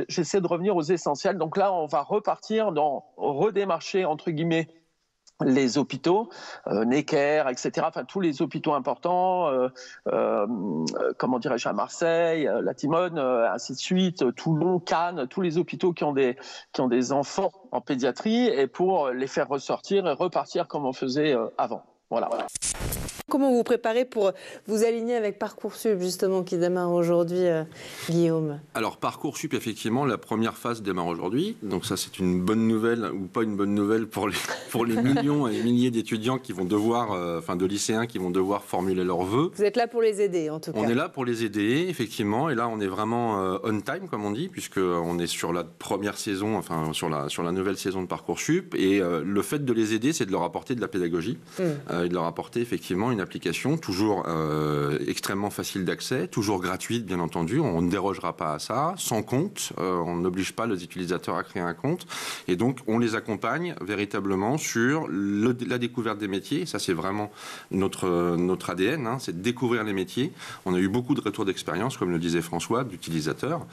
J'essaie de revenir aux essentiels. Donc là, on va repartir dans redémarcher, entre guillemets, les hôpitaux, Necker, etc., enfin tous les hôpitaux importants, à Marseille, la Timone, ainsi de suite, Toulon, Cannes, tous les hôpitaux qui ont des enfants en pédiatrie, et pour les faire ressortir et repartir comme on faisait avant. Voilà. Comment vous vous préparez pour vous aligner avec Parcoursup, justement, qui démarre aujourd'hui, Guillaume? Alors, Parcoursup, effectivement, la première phase démarre aujourd'hui. Donc ça, c'est une bonne nouvelle, ou pas une bonne nouvelle pour les millions et les milliers d'étudiants qui vont devoir, de lycéens qui vont devoir formuler leurs vœux. Vous êtes là pour les aider, en tout cas. On est là pour les aider, effectivement. Et là, on est vraiment on time, comme on dit, puisqu'on est sur la première saison, sur la nouvelle saison de Parcoursup. Et le fait de les aider, c'est de leur apporter de la pédagogie. Et de leur apporter, effectivement, une application toujours extrêmement facile d'accès, toujours gratuite bien entendu, on ne dérogera pas à ça, sans compte, on n'oblige pas les utilisateurs à créer un compte, et donc on les accompagne véritablement sur la découverte des métiers. Ça c'est vraiment notre ADN, c'est de découvrir les métiers. On a eu beaucoup de retours d'expérience, comme le disait François, d'utilisateurs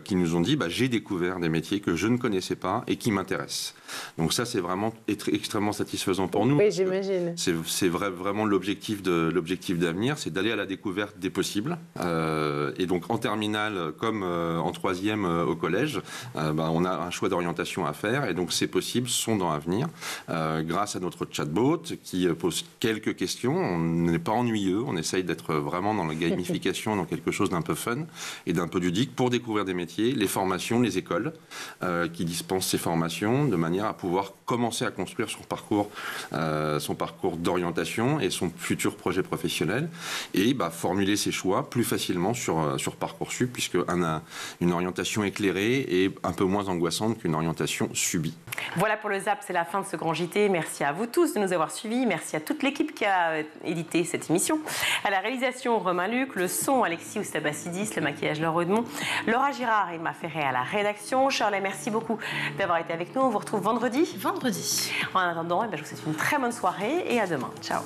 qui nous ont dit j'ai découvert des métiers que je ne connaissais pas et qui m'intéressent. Donc ça c'est vraiment extrêmement satisfaisant pour nous. Oui, j'imagine. C'est vraiment l'objectif d'avenir, c'est d'aller à la découverte des possibles. Et donc en terminale comme en troisième au collège, on a un choix d'orientation à faire. Et donc ces possibles sont dans l'avenir. Grâce à notre chatbot qui pose quelques questions, on n'est pas ennuyeux, on essaye d'être vraiment dans la gamification, dans quelque chose d'un peu fun et d'un peu ludique pour découvrir des métiers, les formations, les écoles qui dispensent ces formations de manière à pouvoir commencer à construire son parcours d'orientation et son futur projet professionnel et formuler ses choix plus facilement sur Parcoursup puisque une orientation éclairée est un peu moins angoissante qu'une orientation subie. Voilà pour le ZAP, c'est la fin de ce grand JT. Merci à vous tous de nous avoir suivis. Merci à toute l'équipe qui a édité cette émission. À la réalisation, Romain Luc, le son, Alexis Oustabassidis, le maquillage, Laure Redemont, Laura Girard et Emma Ferré à la rédaction. Shirley, merci beaucoup d'avoir été avec nous. On vous retrouve vendredi. Vendredi. En attendant, je vous souhaite une très bonne soirée et à demain. Ciao.